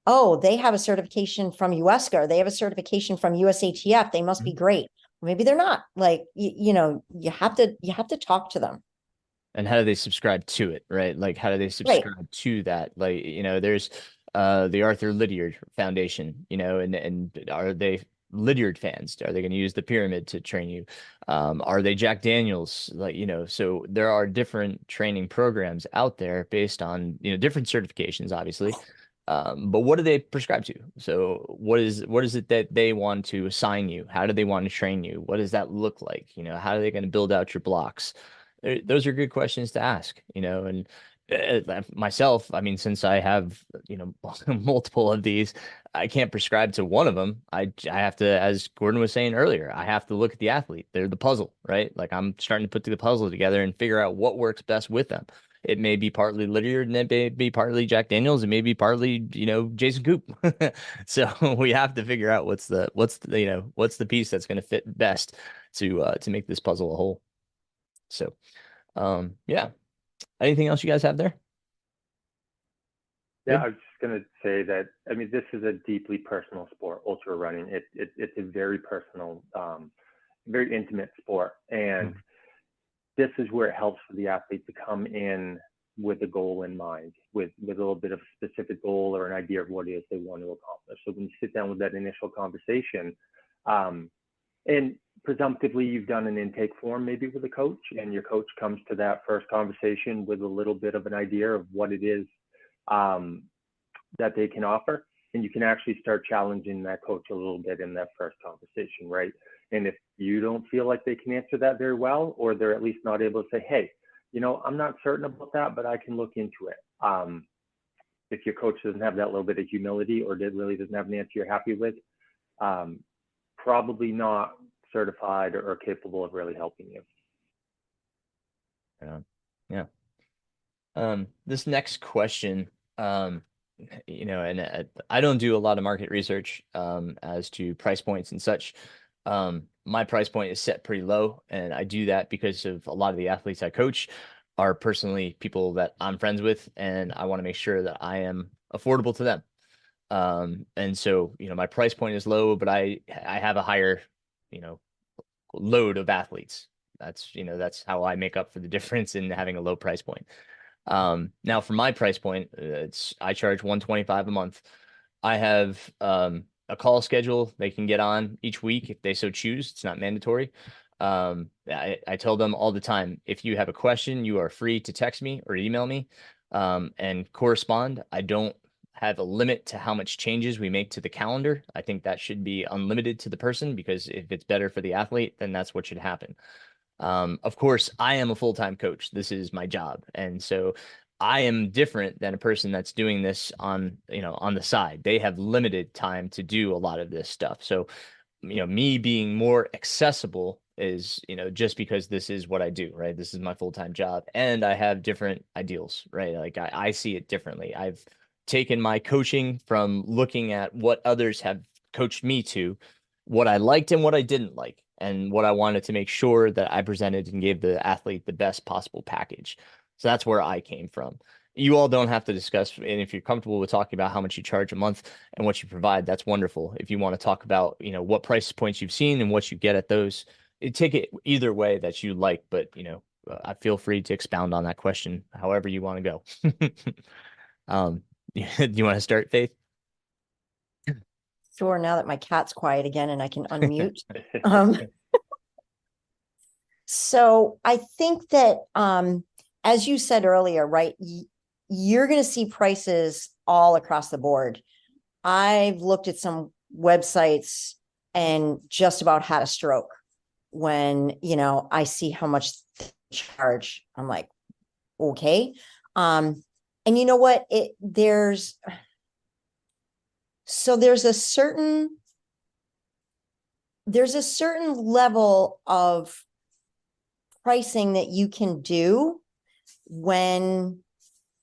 oh, they have a certification from USCA, or they have a certification from USATF. They must mm-hmm. be great. Maybe they're not. Like, you have to talk to them. And how do they subscribe to it, right? Like, how do they subscribe right. to that? Like, there's the Arthur Lydiard Foundation, and are they Lydiard fans? Are they going to use the pyramid to train you? Are they Jack Daniels? Like, so there are different training programs out there based on, different certifications, obviously. But what do they prescribe to? So what is it that they want to assign you? How do they want to train you? What does that look like? How are they going to build out your blocks? Those are good questions to ask, and myself, I mean, since I have, multiple of these, I can't prescribe to one of them. I have to, as Gordon was saying earlier, I have to look at the athlete. They're the puzzle, right? Like, I'm starting to put the puzzle together and figure out what works best with them. It may be partly Lydiard, and it may be partly Jack Daniels, it may be partly, Jason Koop. So we have to figure out what's the piece that's going to fit best to make this puzzle a whole. So, yeah. Anything else you guys have there? Yeah, I was just going to say that, I mean, this is a deeply personal sport, ultra running. It's a very personal, very intimate sport. And this is where it helps for the athlete to come in with a goal in mind, with a little bit of a specific goal or an idea of what it is they want to accomplish. So when you sit down with that initial conversation, and presumptively you've done an intake form maybe with a coach, and your coach comes to that first conversation with a little bit of an idea of what it is that they can offer. And you can actually start challenging that coach a little bit in that first conversation, right? And if you don't feel like they can answer that very well, or they're at least not able to say, hey, I'm not certain about that, but I can look into it. If your coach doesn't have that little bit of humility, or really doesn't have an answer you're happy with, probably not certified or capable of really helping you. Yeah. This next question, and I don't do a lot of market research as to price points and such. My price point is set pretty low, and I do that because of a lot of the athletes I coach are personally people that I'm friends with, and I want to make sure that I am affordable to them. And so, my price point is low, but I have a higher, load of athletes. That's how I make up for the difference in having a low price point. Now for my price point, I charge $125 a month. I have a call schedule they can get on each week if they so choose. It's not mandatory. I tell them all the time, if you have a question, you are free to text me or email me and correspond. I don't have a limit to how much changes we make to the calendar. I think that should be unlimited to the person, because if it's better for the athlete, then that's what should happen. Of course, I am a full-time coach. This is my job. And so I am different than a person that's doing this on the side. They have limited time to do a lot of this stuff. So, me being more accessible is, just because this is what I do, right? This is my full-time job, and I have different ideals, right? Like I see it differently. I've taken my coaching from looking at what others have coached me to what I liked and what I didn't like, and what I wanted to make sure that I presented and gave the athlete the best possible package. So that's where I came from. You all don't have to discuss, and if you're comfortable with talking about how much you charge a month and what you provide, that's wonderful. If you want to talk about, what price points you've seen and what you get at those, take it either way that you like, but, I feel free to expound on that question however you want to go. Do you want to start, Faith? Sure. Now that my cat's quiet again and I can unmute. So I think that, as you said earlier, right, you're going to see prices all across the board. I've looked at some websites and just about had a stroke when, I see how much they charge. I'm like, okay. And you know what? There's a certain level of pricing that you can do when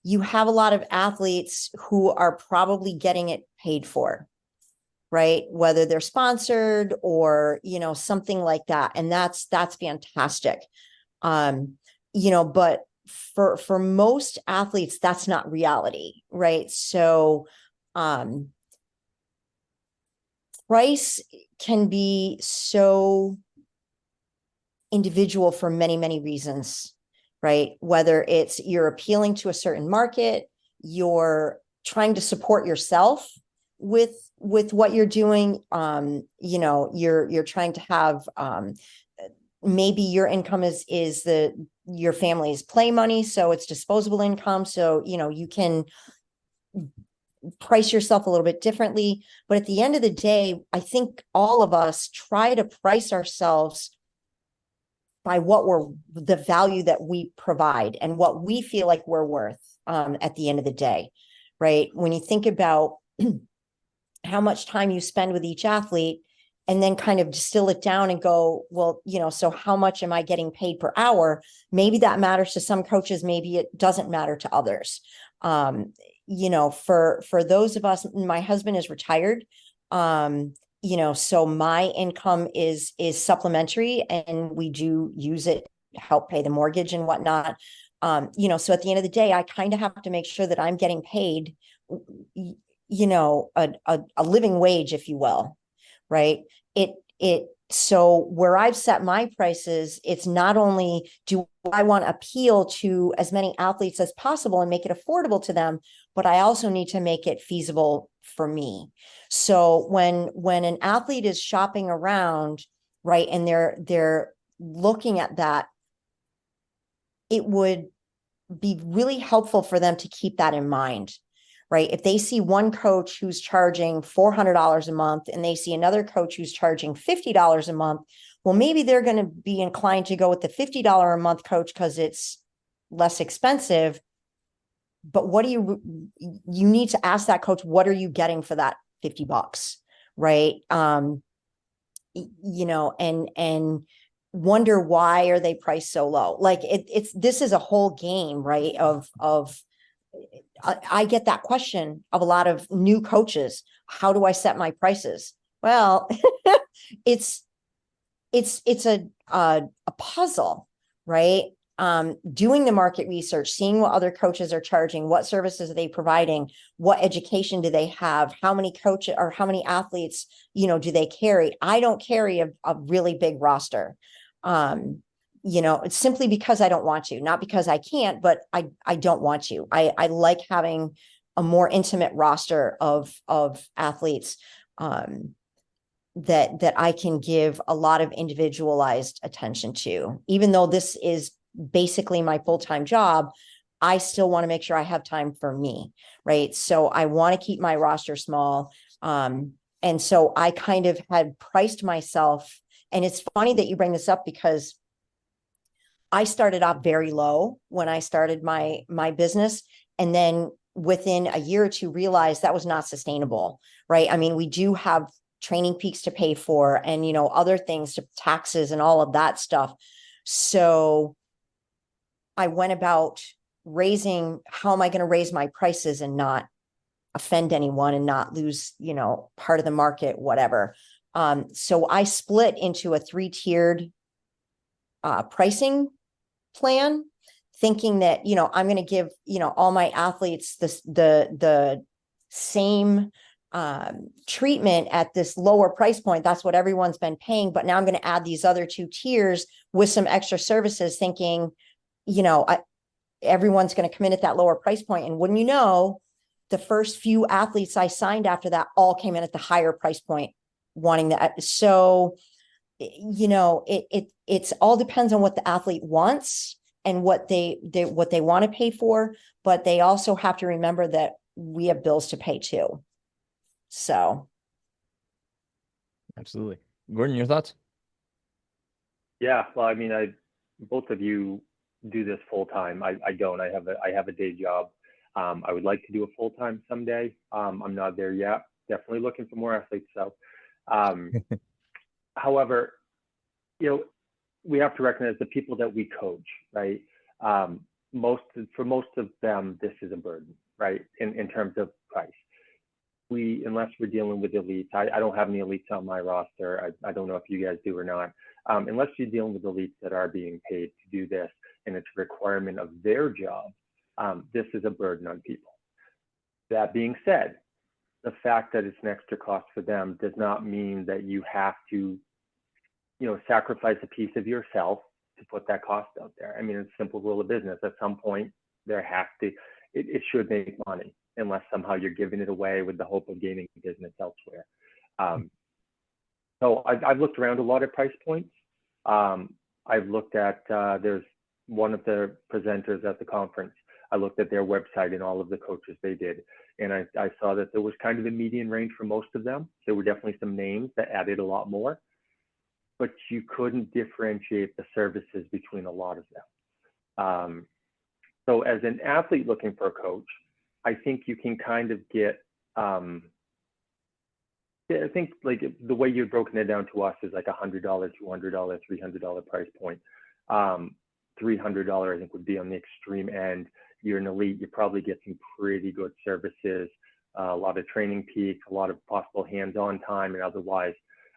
you have a lot of athletes who are probably getting it paid for, right? Whether they're sponsored or, something like that. And that's fantastic. But for most athletes, that's not reality, right? So, price can be so individual for many, many reasons, right? Whether it's you're appealing to a certain market, you're trying to support yourself with what you're doing. You're trying to have, maybe your income is your family's play money, so it's disposable income. So, you can price yourself a little bit differently. But at the end of the day, I think all of us try to price ourselves by the value that we provide and what we feel like we're worth at the end of the day, right? When you think about how much time you spend with each athlete and then kind of distill it down and go, well, so how much am I getting paid per hour? Maybe that matters to some coaches. Maybe it doesn't matter to others. For those of us, my husband is retired. So my income is supplementary, and we do use it to help pay the mortgage and whatnot. So at the end of the day, I kind of have to make sure that I'm getting paid, a living wage, if you will, right? So where I've set my prices, it's not only do I want to appeal to as many athletes as possible and make it affordable to them, but I also need to make it feasible for me. So when an athlete is shopping around right? And they're looking at that, it would be really helpful for them to keep that in mind, right? If they see one coach who's charging $400 a month and they see another coach who's charging $50 a month, well, maybe they're going to be inclined to go with the $50 a month coach because it's less expensive. But what do you need to ask that coach, what are you getting for that $50, right? And wonder why are they priced so low? Like this is a whole game, right? I get that question of a lot of new coaches. How do I set my prices? Well, it's a puzzle, right? Doing the market research, seeing what other coaches are charging, what services are they providing, what education do they have, how many coaches or how many athletes, do they carry? I don't carry a really big roster. It's simply because I don't want to, not because I can't, but I don't want to. I like having a more intimate roster of athletes, that I can give a lot of individualized attention to. Even though this is basically my full-time job, I still want to make sure I have time for me, right? So I want to keep my roster small. And so I kind of had priced myself, and it's funny that you bring this up because I started off very low when I started my business, and then within a year or two realized that was not sustainable, right? I mean, we do have training peaks to pay for and, other things, to taxes and all of that stuff. So I went about how am I going to raise my prices and not offend anyone and not lose, part of the market, whatever. So I split into a 3-tiered pricing plan, thinking that, I'm going to give, all my athletes the same treatment at this lower price point. That's what everyone's been paying. But now I'm going to add these other 2 tiers with some extra services, thinking, everyone's going to come in at that lower price point. And wouldn't you know, the first few athletes I signed after that all came in at the higher price point, wanting that. So, it's all depends on what the athlete wants and what they want to pay for. But they also have to remember that we have bills to pay too. So. Absolutely. Gordon, your thoughts? Yeah, well, I mean, both of you do this full time. I don't. I have a day job. I would like to do a full time someday. I'm not there yet. Definitely looking for more athletes. So, however, we have to recognize the people that we coach, right? For most of them, this is a burden, right? In terms of price. Unless we're dealing with elites, I don't have any elites on my roster. I don't know if you guys do or not. Unless you're dealing with elites that are being paid to do this and it's a requirement of their job, this is a burden on people. That being said, the fact that it's an extra cost for them does not mean that you have to, sacrifice a piece of yourself to put that cost out there. I mean, it's a simple rule of business. At some point, it should make money, unless somehow you're giving it away with the hope of gaining business elsewhere. So I've looked around a lot of price points. I've looked at, there's one of the presenters at the conference. I looked at their website and all of the coaches they did. And I saw that there was kind of a median range for most of them. There were definitely some names that added a lot more, but you couldn't differentiate the services between a lot of them. So as an athlete looking for a coach, I think you can kind of get, I think like the way you've broken it down to us is like $100, $200, $300 price point. $300 I think would be on the extreme end. You're an elite, you probably get some pretty good services, a lot of training peaks, a lot of possible hands-on time and otherwise.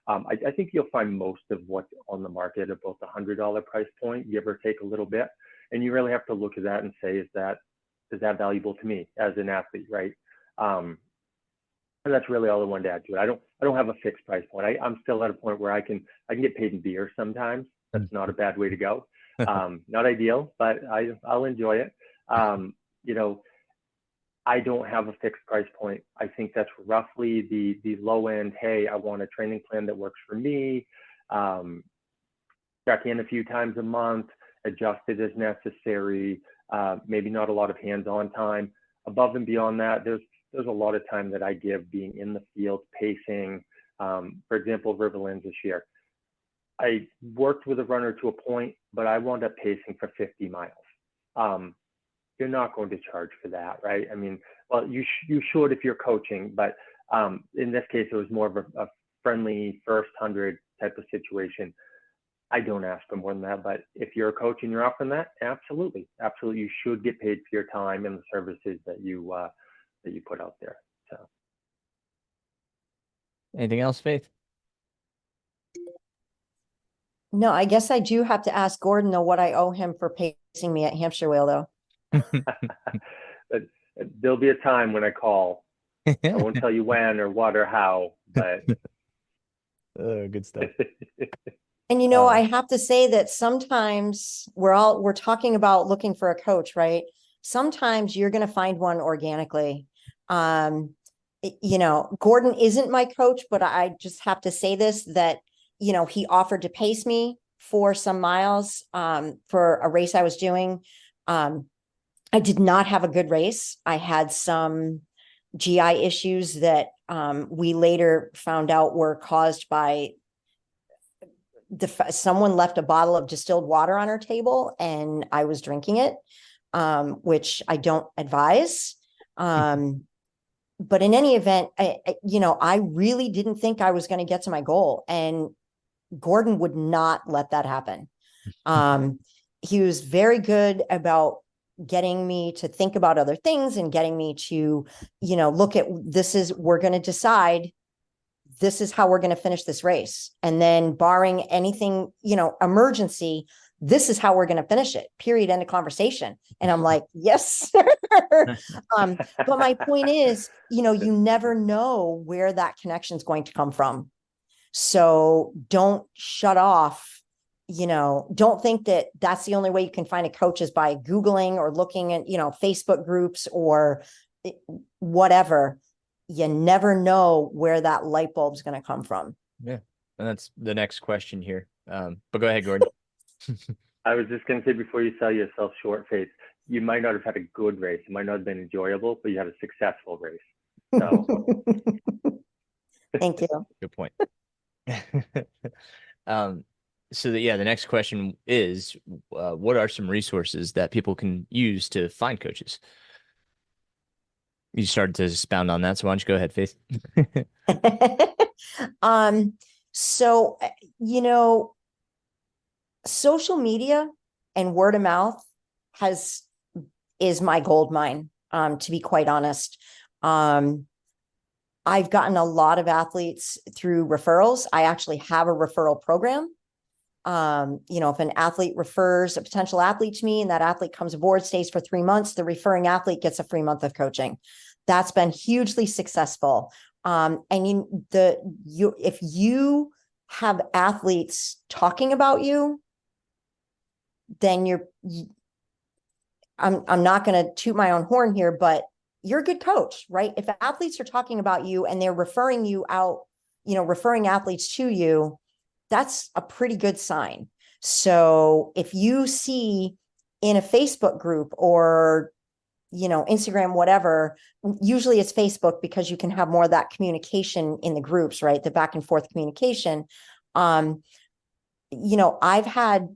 I think you'll find most of what's on the market at both the $100 price point, give or take a little bit. And you really have to look at that and say, is that valuable to me as an athlete, right? And that's really all I wanted to add to it. I don't have a fixed price point. I'm still at a point where I can get paid in beer sometimes. That's not a bad way to go. Not ideal, but I'll enjoy it. I don't have a fixed price point. I think that's roughly the low end. Hey, I want a training plan that works for me. Check in a few times a month, adjust it as necessary, maybe not a lot of hands-on time. Above and beyond that, there's a lot of time that I give being in the field, pacing. For example, Riverlands this year, I worked with a runner to a point, but I wound up pacing for 50 miles. You're not going to charge for that, right? I mean, well, you should if you're coaching, but in this case, it was more of a friendly first 100 type of situation. I don't ask for more than that, but if you're a coach and you're offering that, absolutely, you should get paid for your time and the services that you put out there. So, anything else, Faith? No, I guess I do have to ask Gordon though what I owe him for pacing me at Hampshire Whale though. But there'll be a time when I call. I won't tell you when or what or how, but good stuff. And I have to say that sometimes we're talking about looking for a coach, right? Sometimes you're going to find one organically. Gordon isn't my coach, but I just have to say this, that, he offered to pace me for some miles for a race I was doing. I did not have a good race. I had some GI issues that we later found out were caused by someone left a bottle of distilled water on our table and I was drinking it, which I don't advise. But in any event, I really didn't think I was going to get to my goal, and Gordon would not let that happen. He was very good about getting me to think about other things and getting me to, look at we're going to decide this is how we're going to finish this race. And then barring anything, emergency, this is how we're going to finish it, period, end of conversation. And I'm like, yes, sir. But my point is, you never know where that connection is going to come from. So don't shut off, don't think that that's the only way you can find a coach is by Googling or looking at, Facebook groups or whatever. You never know where that light bulb is going to come from. Yeah. And that's the next question here. But go ahead, Gordon. I was just going to say, before you sell yourself short, Faith, you might not have had a good race. It might not have been enjoyable, but you had a successful race. So thank you. Good point. The next question is, what are some resources that people can use to find coaches? You started to expound on that, so why don't you go ahead, Faith? So, social media and word of mouth is my gold mine, to be quite honest. I've gotten a lot of athletes through referrals. I actually have a referral program. If an athlete refers a potential athlete to me and that athlete comes aboard, stays for 3 months, the referring athlete gets a free month of coaching. That's been hugely successful. If you have athletes talking about you, then I'm not going to toot my own horn here, but you're a good coach, right? If athletes are talking about you and they're referring you out, referring athletes to you, that's a pretty good sign. So if you see in a Facebook group or, Instagram, whatever, usually it's Facebook because you can have more of that communication in the groups, right? The back and forth communication. I've had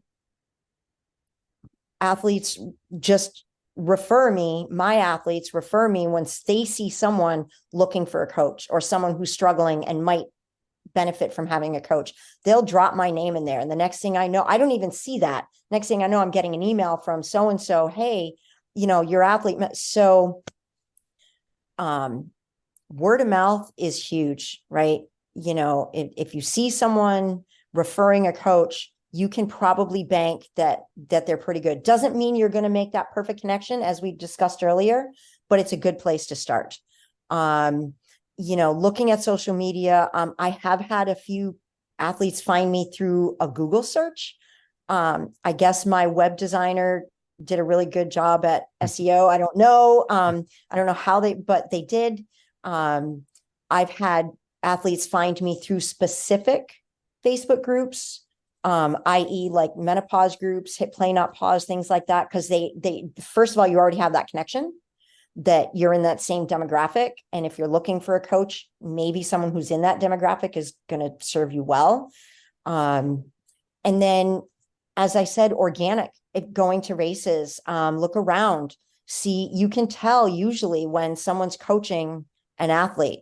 athletes just my athletes refer me when they see someone looking for a coach or someone who's struggling and might benefit from having a coach. They'll drop my name in there. And the next thing I know, I don't even see that. Next thing I know, I'm getting an email from so-and-so, hey, your athlete. So word of mouth is huge, right? If you see someone referring a coach, you can probably bank that they're pretty good. Doesn't mean you're going to make that perfect connection, as we discussed earlier, but it's a good place to start. Looking at social media, I have had a few athletes find me through a Google search. I guess my web designer did a really good job at SEO. I don't know. I don't know how but they did. I've had athletes find me through specific Facebook groups, i.e. like menopause groups, hit play, not pause, things like that. Cause they, first of all, you already have that connection that you're in that same demographic. And if you're looking for a coach, maybe someone who's in that demographic is going to serve you well. And then, as I said, organic, going to races, look around, see, you can tell usually when someone's coaching an athlete,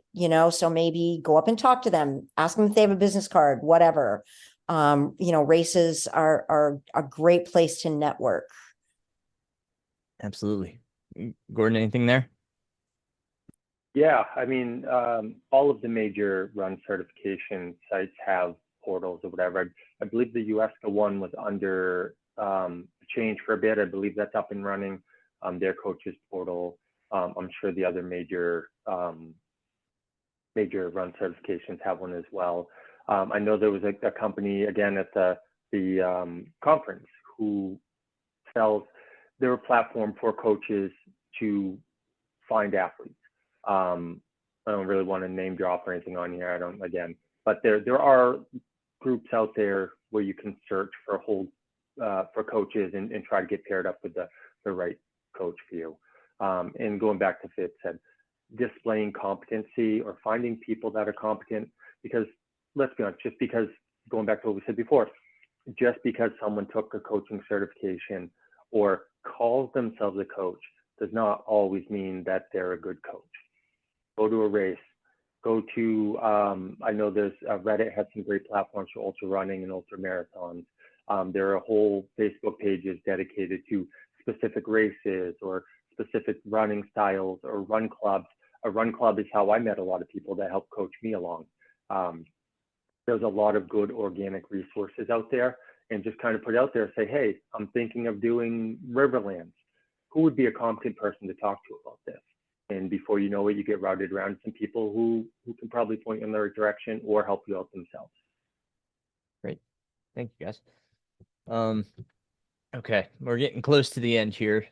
so maybe go up and talk to them, ask them if they have a business card, whatever. Races are a great place to network. Absolutely. Gordon, anything there? Yeah, I mean, all of the major run certification sites have portals or whatever. I believe the USCA one was under change for a bit. I believe that's up and running. Their coaches portal. I'm sure the other major run certifications have one as well. I know there was a company again at the conference who sells their platform for coaches to find athletes. I don't really want to name drop or anything on here. But there are groups out there where you can search for for coaches and try to get paired up with the right coach for you. And going back to Fitz said, displaying competency or finding people that are competent, because let's be honest, just because, going back to what we said before, just because someone took a coaching certification or calls themselves a coach does not always mean that they're a good coach. Go to a race, go to, I know there's Reddit has some great platforms for ultra running and ultra marathons. There are whole Facebook pages dedicated to specific races or specific running styles or run clubs. A run club is how I met a lot of people that helped coach me along. There's a lot of good organic resources out there, and just kind of put it out there and say, hey, I'm thinking of doing Riverlands. Who would be a competent person to talk to about this? And before you know it, you get routed around some people who can probably point you in the right direction or help you out themselves. Great. Thank you, guys. Okay, we're getting close to the end here.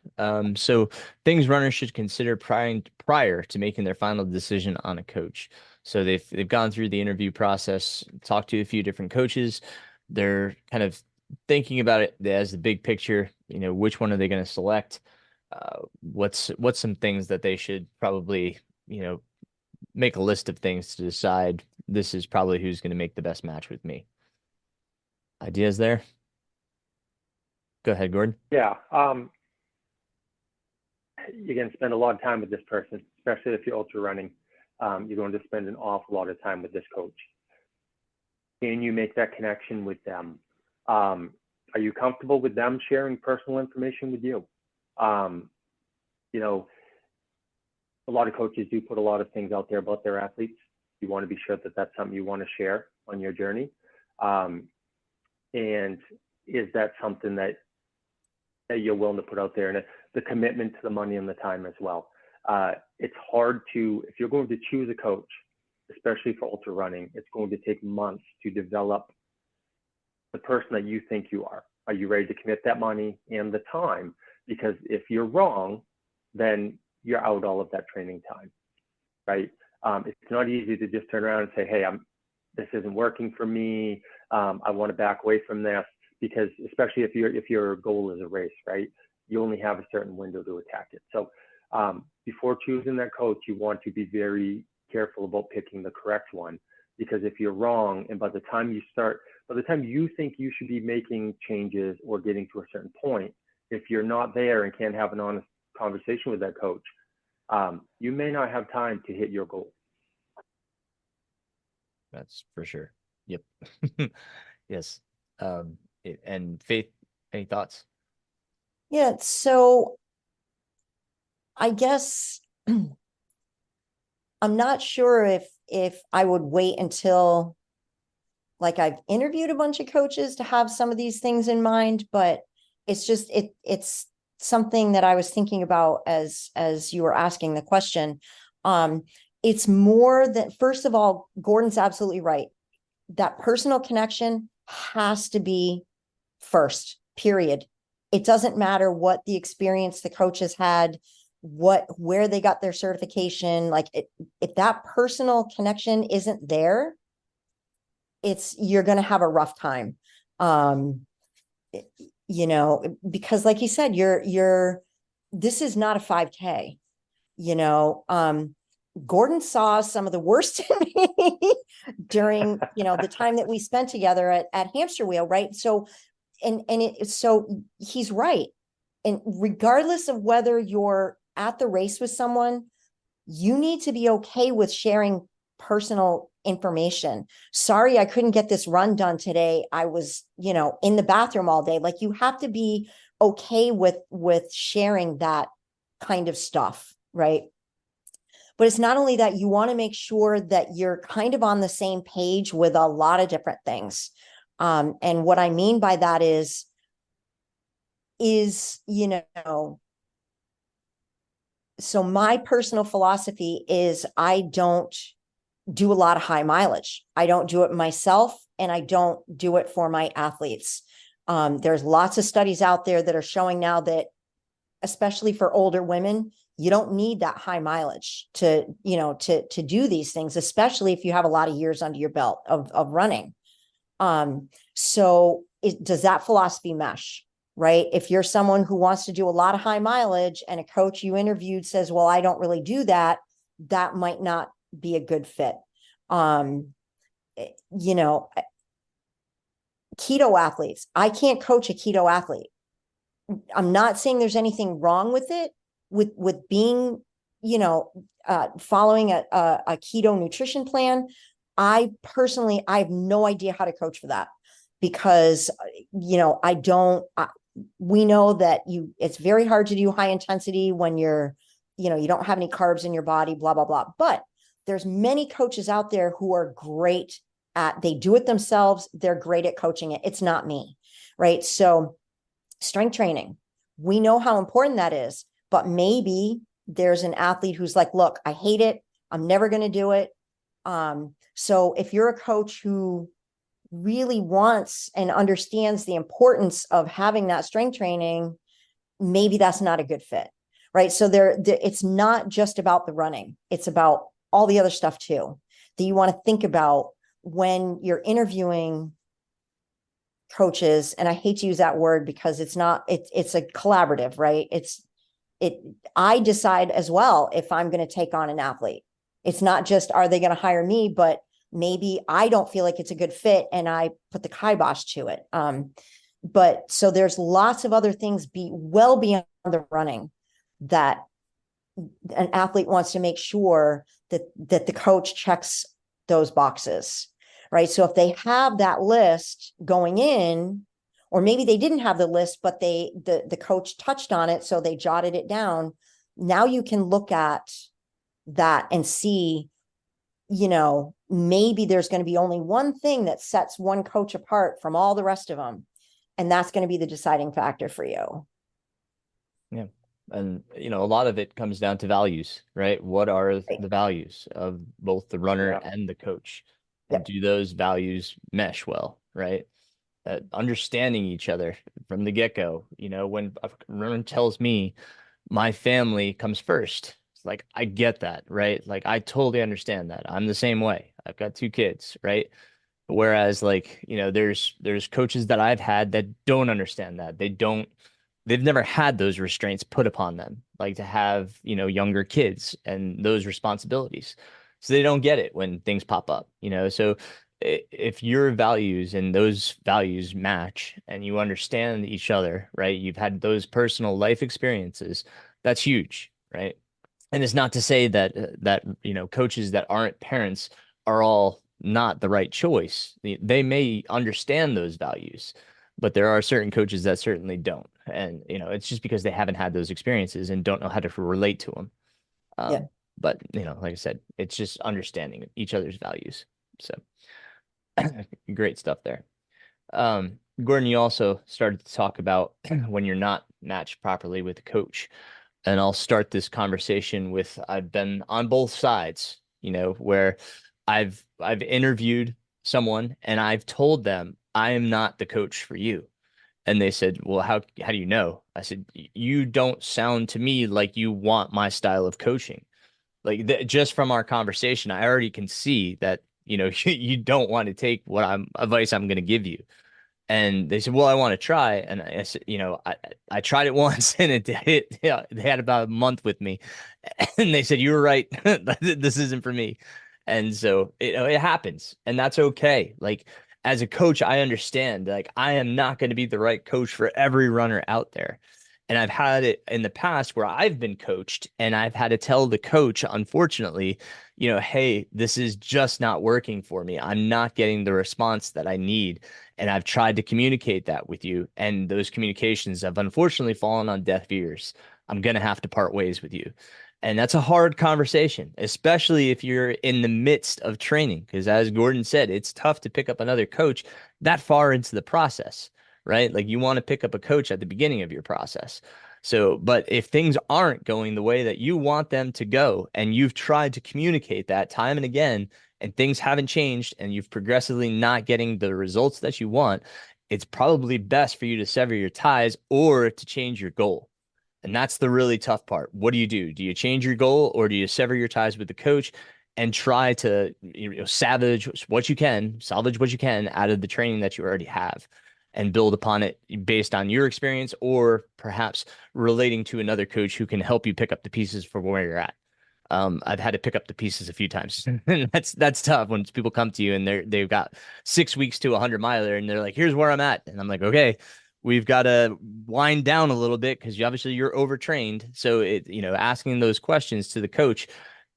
So things runners should consider prior to making their final decision on a coach. So they've gone through the interview process, talked to a few different coaches. They're kind of thinking about it as the big picture. Which one are they going to select? What's some things that they should probably make a list of things to decide this is probably who's going to make the best match with me. Ideas there? Go ahead, Gordon. Yeah. You're going to spend a lot of time with this person, especially if you're ultra running. You're going to spend an awful lot of time with this coach. Can you make that connection with them? Are you comfortable with them sharing personal information with you? A lot of coaches do put a lot of things out there about their athletes. You want to be sure that that's something you want to share on your journey. And is that something that you're willing to put out there, and the commitment to the money and the time as well. It's hard if you're going to choose a coach, especially for ultra running, it's going to take months to develop the person that you think you are. Are you ready to commit that money and the time? Because if you're wrong, then you're out all of that training time, right? It's not easy to just turn around and say, hey, this isn't working for me. I want to back away from this. Because especially if your goal is a race, right, you only have a certain window to attack it. So before choosing that coach, you want to be very careful about picking the correct one, because if you're wrong, and by the time you think you should be making changes or getting to a certain point, if you're not there and can't have an honest conversation with that coach, you may not have time to hit your goal. That's for sure. Yep. Yes. And Faith, any thoughts? Yeah, so I guess I'm not sure if I would wait until like I've interviewed a bunch of coaches to have some of these things in mind, but it's just it's something that I was thinking about as you were asking the question. It's more that, first of all, Gordon's absolutely right. That personal connection has to be first, period. It doesn't matter what the experience the coach has had, where they got their certification. Like if that personal connection isn't there, you're going to have a rough time. Um, because like you said, this is not a 5K, Gordon saw some of the worst in me during, the time that we spent together at Hamster Wheel. Right. So, so he's right. And regardless of whether you're at the race with someone, you need to be okay with sharing personal information. Sorry, I couldn't get this run done today. I was, in the bathroom all day. Like, you have to be okay with sharing that kind of stuff, right? But it's not only that, you want to make sure that you're kind of on the same page with a lot of different things. And what I mean by that is, so my personal philosophy is I don't do a lot of high mileage. I don't do it myself, and I don't do it for my athletes. There's lots of studies out there that are showing now that, especially for older women, you don't need that high mileage to do these things, especially if you have a lot of years under your belt of running. So does that philosophy mesh? Right? If you're someone who wants to do a lot of high mileage and a coach you interviewed says, well, I don't really do that, that might not be a good fit. Keto athletes, I can't coach a keto athlete. I'm not saying there's anything wrong with it, with being, following a keto nutrition plan. I have no idea how to coach for that, because, we know that it's very hard to do high intensity when you don't have any carbs in your body, blah, blah, blah. But there's many coaches out there who are great they do it themselves. They're great at coaching it. It's not me. Right. So strength training, we know how important that is, but maybe there's an athlete who's like, look, I hate it. I'm never going to do it. So if you're a coach who really wants and understands the importance of having that strength training, maybe that's not a good fit, right? So it's not just about the running. It's about all the other stuff too, that you want to think about when you're interviewing coaches. And I hate to use that word because it's a collaborative, right? I decide as well if I'm going to take on an athlete. It's not just, are they going to hire me, but maybe I don't feel like it's a good fit and I put the kibosh to it. But so there's lots of other things well beyond the running that an athlete wants to make sure that the coach checks those boxes, right? So if they have that list going in, or maybe they didn't have the list, but the coach touched on it, so they jotted it down. Now you can look at that and see, maybe there's going to be only one thing that sets one coach apart from all the rest of them. And that's going to be the deciding factor for you. Yeah. And, a lot of it comes down to values, right? What are the values of both the runner and the coach? And do those values mesh well, right? Understanding each other from the get-go. When a runner tells me my family comes first, it's like, I get that, right? Like, I totally understand that. I'm the same way. I've got 2 kids, right? Whereas, like, there's coaches that I've had that don't understand that. They've never had those restraints put upon them, like to have, younger kids and those responsibilities. So they don't get it when things pop up, So if your values and those values match and you understand each other, right? You've had those personal life experiences, that's huge, right? And it's not to say that coaches that aren't parents are all not the right choice. They may understand those values, but there are certain coaches that certainly don't. And, it's just because they haven't had those experiences and don't know how to relate to them. But, like I said, it's just understanding each other's values. So great stuff there. Gordon, you also started to talk about when you're not matched properly with a coach. And I'll start this conversation with, I've been on both sides, where I've interviewed someone and I've told them I am not the coach for you. And they said, well, how do you know? I said, you don't sound to me like you want my style of coaching. Like, just from our conversation, I already can see that you don't want to take advice I'm going to give you. And they said, well, I want to try. And I said, I tried it once and they had about a month with me and they said, you were right. This isn't for me. And so it happens, and that's okay. Like, as a coach, I understand, like, I am not going to be the right coach for every runner out there. And I've had it in the past where I've been coached and I've had to tell the coach, unfortunately, hey, this is just not working for me. I'm not getting the response that I need. And I've tried to communicate that with you. And those communications have unfortunately fallen on deaf ears. I'm going to have to part ways with you. And that's a hard conversation, especially if you're in the midst of training. Because as Gordon said, it's tough to pick up another coach that far into the process, right? Like, you want to pick up a coach at the beginning of your process. So, but if things aren't going the way that you want them to go, and you've tried to communicate that time and again, and things haven't changed, and you've progressively not getting the results that you want, it's probably best for you to sever your ties or to change your goal. And that's the really tough part. What do? Do you change your goal, or do you sever your ties with the coach and try to salvage what you can out of the training that you already have, and build upon it based on your experience, or perhaps relating to another coach who can help you pick up the pieces for where you're at. I've had to pick up the pieces a few times. And that's tough when people come to you and they've got 6 weeks to 100-miler and they're like, here's where I'm at. And I'm like, okay, we've got to wind down a little bit because you're overtrained. So asking those questions to the coach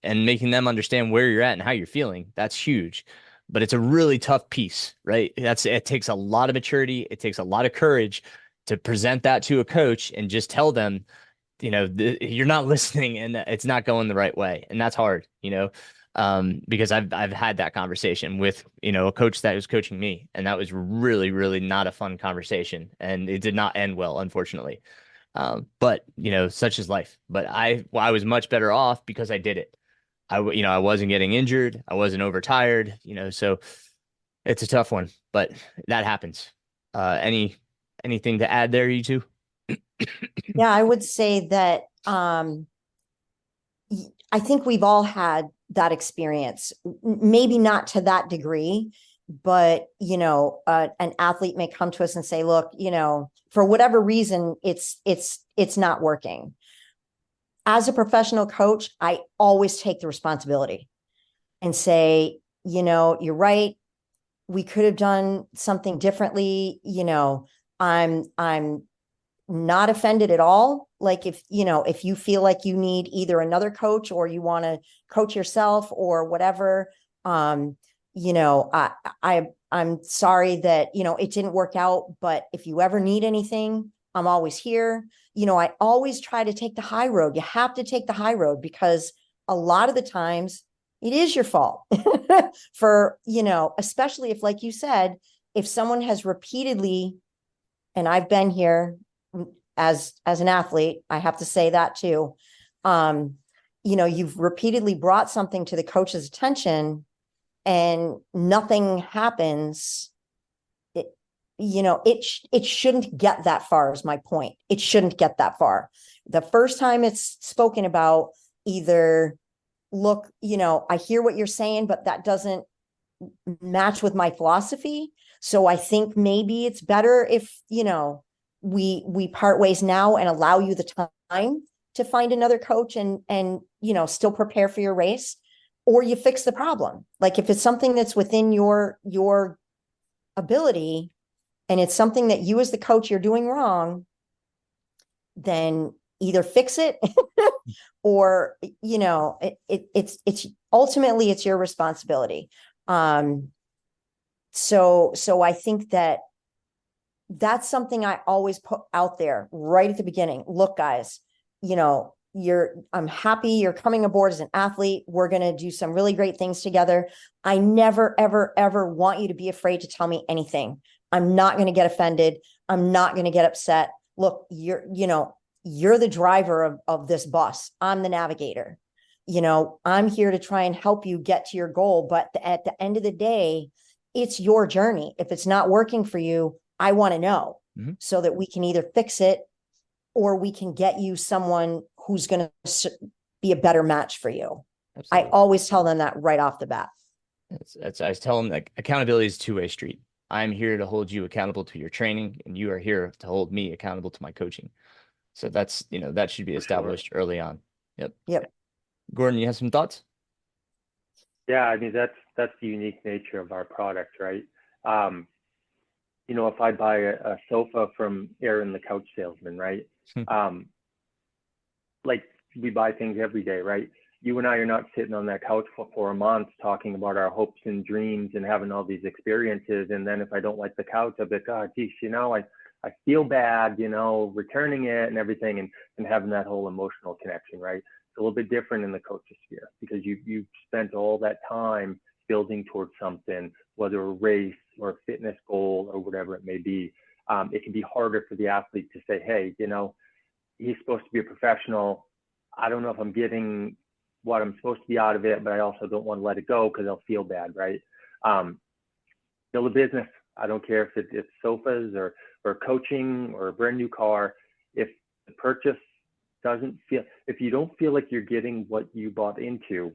and making them understand where you're at and how you're feeling, that's huge. But it's a really tough piece, right? It takes a lot of maturity. It takes a lot of courage to present that to a coach and just tell them, you're not listening and it's not going the right way. And that's hard, because I've had that conversation with, a coach that was coaching me, and that was really, really not a fun conversation, and it did not end well, unfortunately. But such is life. But I was much better off because I did it. I wasn't getting injured. I wasn't overtired, so it's a tough one, but that happens. Anything to add there, you two? Yeah, I would say that I think we've all had that experience, maybe not to that degree, but an athlete may come to us and say, look, for whatever reason, it's not working. As a professional coach, I always take the responsibility and say, you're right. We could have done something differently. I'm not offended at all. Like, if you feel like you need either another coach or you want to coach yourself or whatever, I'm sorry that, it didn't work out, but if you ever need anything, I'm always here. I always try to take the high road. You have to take the high road because a lot of the times it is your fault for, especially if, like you said, if someone has repeatedly, and I've been here as an athlete, I have to say that too. You've repeatedly brought something to the coach's attention and nothing happens. It shouldn't get that far is my point. It shouldn't get that far. The first time it's spoken about, either, look, I hear what you're saying, but that doesn't match with my philosophy. So I think maybe it's better if, we part ways now and allow you the time to find another coach and still prepare for your race, or you fix the problem. Like, if it's something that's within your ability, and it's something that you as the coach you're doing wrong, then either fix it or, it's ultimately it's your responsibility. So I think that's something I always put out there right at the beginning. Look, guys, I'm happy you're coming aboard as an athlete. We're going to do some really great things together. I never, ever, ever want you to be afraid to tell me anything. I'm not going to get offended. I'm not going to get upset. Look, you're the driver of this bus. I'm the navigator. I'm here to try and help you get to your goal. But at the end of the day, it's your journey. If it's not working for you, I want to know so that we can either fix it or we can get you someone who's going to be a better match for you. Absolutely. I always tell them that right off the bat. I tell them that accountability is a two-way street. I'm here to hold you accountable to your training, and you are here to hold me accountable to my coaching. So that's, that should be established early on. Yep. Yep. Gordon, you have some thoughts? Yeah, I mean, that's the unique nature of our product, right? If I buy a sofa from Aaron, the couch salesman, right? Like we buy things every day, right? You and I are not sitting on that couch for 4 months talking about our hopes and dreams and having all these experiences. And then if I don't like the couch, I'll be like, oh, geez, I feel bad, returning it and everything, and having that whole emotional connection, right? It's a little bit different in the coaches sphere because you've spent all that time building towards something, whether a race or a fitness goal or whatever it may be. It can be harder for the athlete to say, hey, he's supposed to be a professional. I don't know if I'm getting what I'm supposed to be out of it, but I also don't want to let it go because I'll feel bad, right? Build a business. I don't care if it's sofas or coaching or a brand new car. If the purchase if you don't feel like you're getting what you bought into,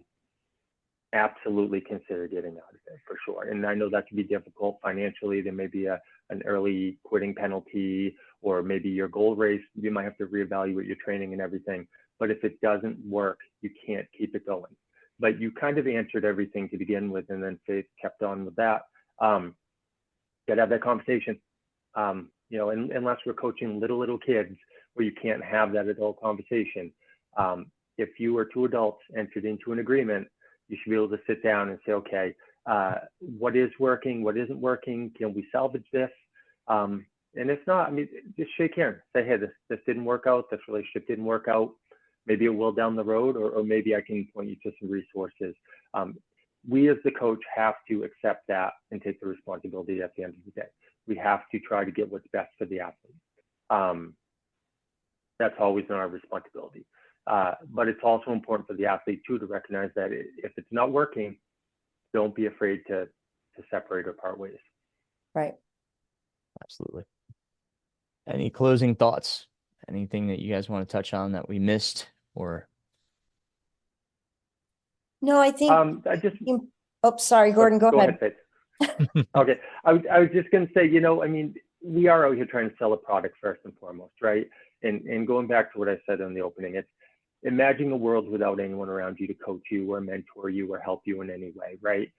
absolutely consider getting out of it for sure. And I know that can be difficult financially. There may be an early quitting penalty, or maybe your goal race, you might have to reevaluate your training and everything. But if it doesn't work, you can't keep it going. But you kind of answered everything to begin with, and then Faith kept on with that. Got to have that conversation. Unless we're coaching little kids where you can't have that adult conversation. If you or two adults entered into an agreement, you should be able to sit down and say, okay, what is working? What isn't working? Can we salvage this? And if not, just shake hands. Say, hey, this didn't work out. This relationship didn't work out. Maybe it will down the road, or maybe I can point you to some resources. We as the coach have to accept that and take the responsibility at the end of the day. We have to try to get what's best for the athlete. That's always our responsibility. But it's also important for the athlete too to recognize that if it's not working, don't be afraid to separate or part ways. Right. Absolutely. Any closing thoughts? Anything that you guys want to touch on that we missed, or? No, I think. Sorry, Gordon. Go ahead. Okay. I was just going to say, we are out here trying to sell a product first and foremost, right? And going back to what I said in the opening, it's imagine a world without anyone around you to coach you or mentor you or help you in any way, right?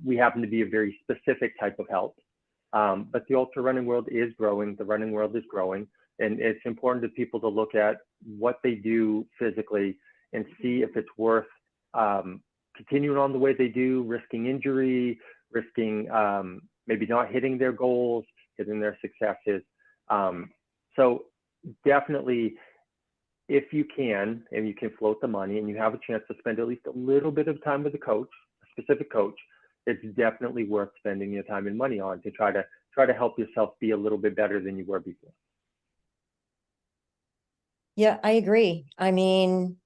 We happen to be a very specific type of help, but the ultra running world is growing. The running world is growing, and it's important to people to look at what they do physically and see if it's worth continuing on the way they do, risking injury, risking maybe not hitting their goals, hitting their successes. So definitely, if you can, and you can float the money and you have a chance to spend at least a little bit of time with a coach, a specific coach, it's definitely worth spending your time and money on to try to help yourself be a little bit better than you were before. Yeah, I agree. I don't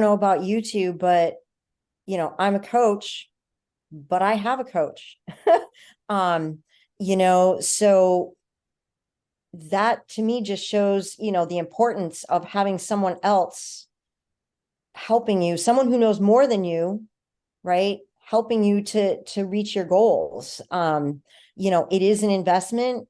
know about you two, but I'm a coach, but I have a coach. So that to me just shows, the importance of having someone else helping you, someone who knows more than you, right? Helping you to reach your goals. It is an investment.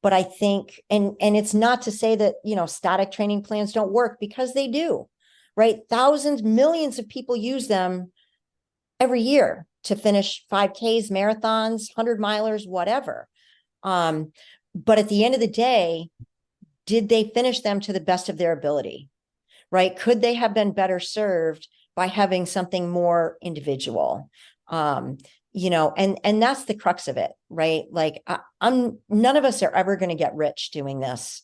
But I think, and it's not to say that, static training plans don't work, because they do, right? Thousands, millions of people use them every year to finish 5Ks, marathons, 100-milers, whatever. But at the end of the day, did they finish them to the best of their ability, right? Could they have been better served by having something more individual? And that's the crux of it, right? Like none of us are ever going to get rich doing this.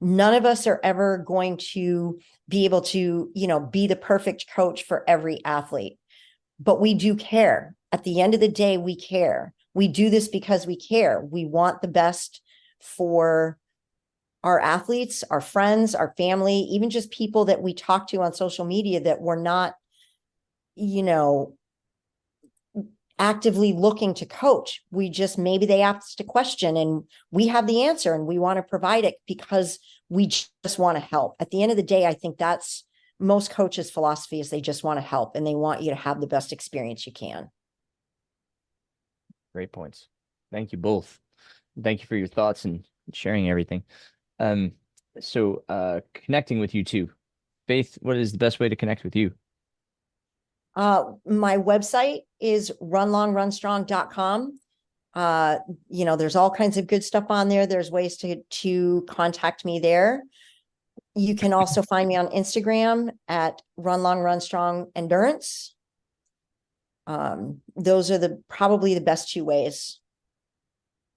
None of us are ever going to be able to, be the perfect coach for every athlete, but we do care. At the end of the day, we care. We do this because we care. We want the best for our athletes, our friends, our family, even just people that we talk to on social media that we're not, actively looking to coach. Maybe they asked a question and we have the answer and we want to provide it because we just want to help. At the end of the day, I think that's most coaches' philosophy is they just want to help and they want you to have the best experience you can. Great points. Thank you both. Thank you for your thoughts and sharing everything. So connecting with you too. Faith, what is the best way to connect with you? My website is runlongrunstrong.com. There's all kinds of good stuff on there. There's ways to contact me there. You can also find me on Instagram at runlongrunstrongendurance. Those are probably the best two ways.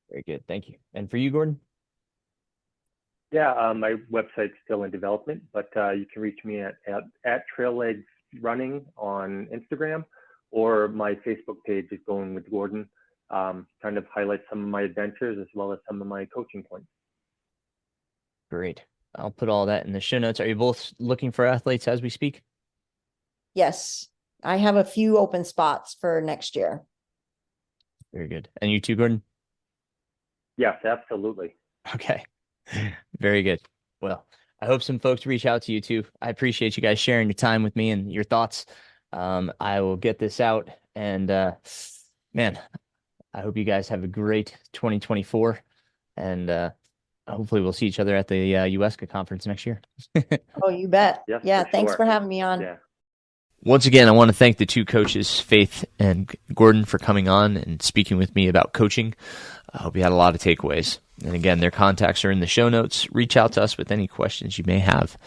Very good. Thank you. And for you, Gordon? Yeah, my website's still in development, but you can reach me at Trail Legs Running on Instagram, or my Facebook page is Going with Gordon. Kind of highlight some of my adventures as well as some of my coaching points. Great. I'll put all that in the show notes. Are you both looking for athletes as we speak? Yes. I have a few open spots for next year. Very good. And you too, Gordon? Yes, absolutely. Okay. Very good. Well, I hope some folks reach out to you too. I appreciate you guys sharing your time with me and your thoughts. I will get this out, and man, I hope you guys have a great 2024, and hopefully we'll see each other at the USCA conference next year. Oh, you bet. Yes, yeah. Thanks sure. for having me on. Yeah. Once again, I want to thank the two coaches, Faith and Gordon, for coming on and speaking with me about coaching. I hope you had a lot of takeaways. And again, their contacts are in the show notes. Reach out to us with any questions you may have.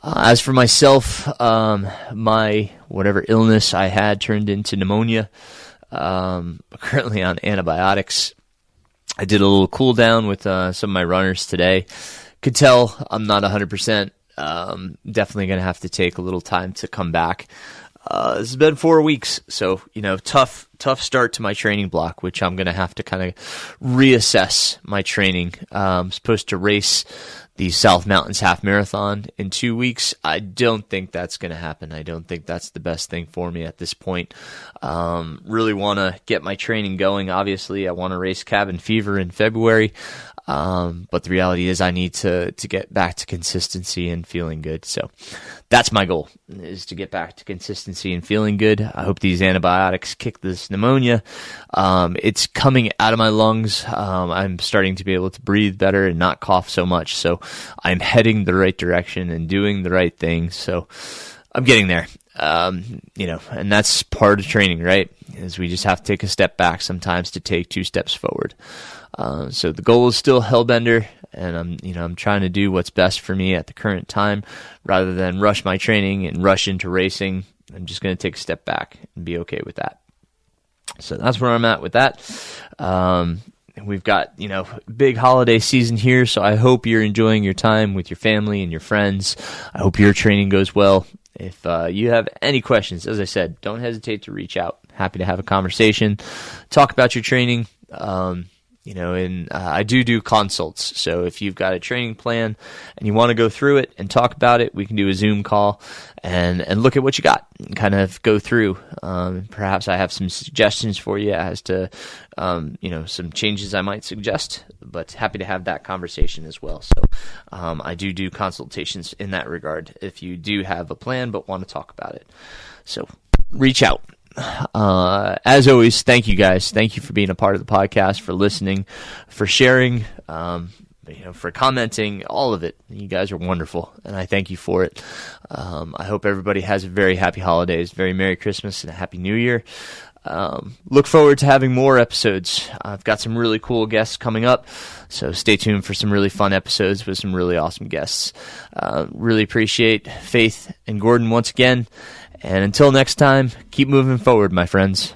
As for myself, my whatever illness I had turned into pneumonia. Currently on antibiotics. I did a little cool down with some of my runners today. Could tell I'm not 100%. Definitely going to have to take a little time to come back. This has been 4 weeks, so, tough start to my training block, which I'm going to have to kind of reassess my training. I'm supposed to race the South Mountains Half Marathon in 2 weeks. I don't think that's going to happen. I don't think that's the best thing for me at this point. Really want to get my training going. Obviously, I want to race Cabin Fever in February. But the reality is I need to get back to consistency and feeling good. So that's my goal, is to get back to consistency and feeling good. I hope these antibiotics kick this pneumonia. It's coming out of my lungs. I'm starting to be able to breathe better and not cough so much. So I'm heading the right direction and doing the right thing. So I'm getting there. And that's part of training, right? Is we just have to take a step back sometimes to take 2 steps forward. So the goal is still Hellbender, and I'm trying to do what's best for me at the current time rather than rush my training and rush into racing. I'm just going to take a step back and be okay with that. So that's where I'm at with that. We've got, big holiday season here, so I hope you're enjoying your time with your family and your friends. I hope your training goes well. If you have any questions, as I said, don't hesitate to reach out. Happy to have a conversation, talk about your training. I do consults. So if you've got a training plan and you want to go through it and talk about it, we can do a Zoom call and look at what you got and kind of go through. Perhaps I have some suggestions for you as to, some changes I might suggest, but happy to have that conversation as well. So I do consultations in that regard if you do have a plan but want to talk about it. So reach out. As always, thank you guys. Thank you for being a part of the podcast, for listening, for sharing, for commenting, all of it. You guys are wonderful, and I thank you for it. I hope everybody has a very happy holidays, very Merry Christmas, and a Happy New Year. Look forward to having more episodes. I've got some really cool guests coming up, so stay tuned for some really fun episodes with some really awesome guests. Really appreciate Faith and Gordon once again. And until next time, keep moving forward, my friends.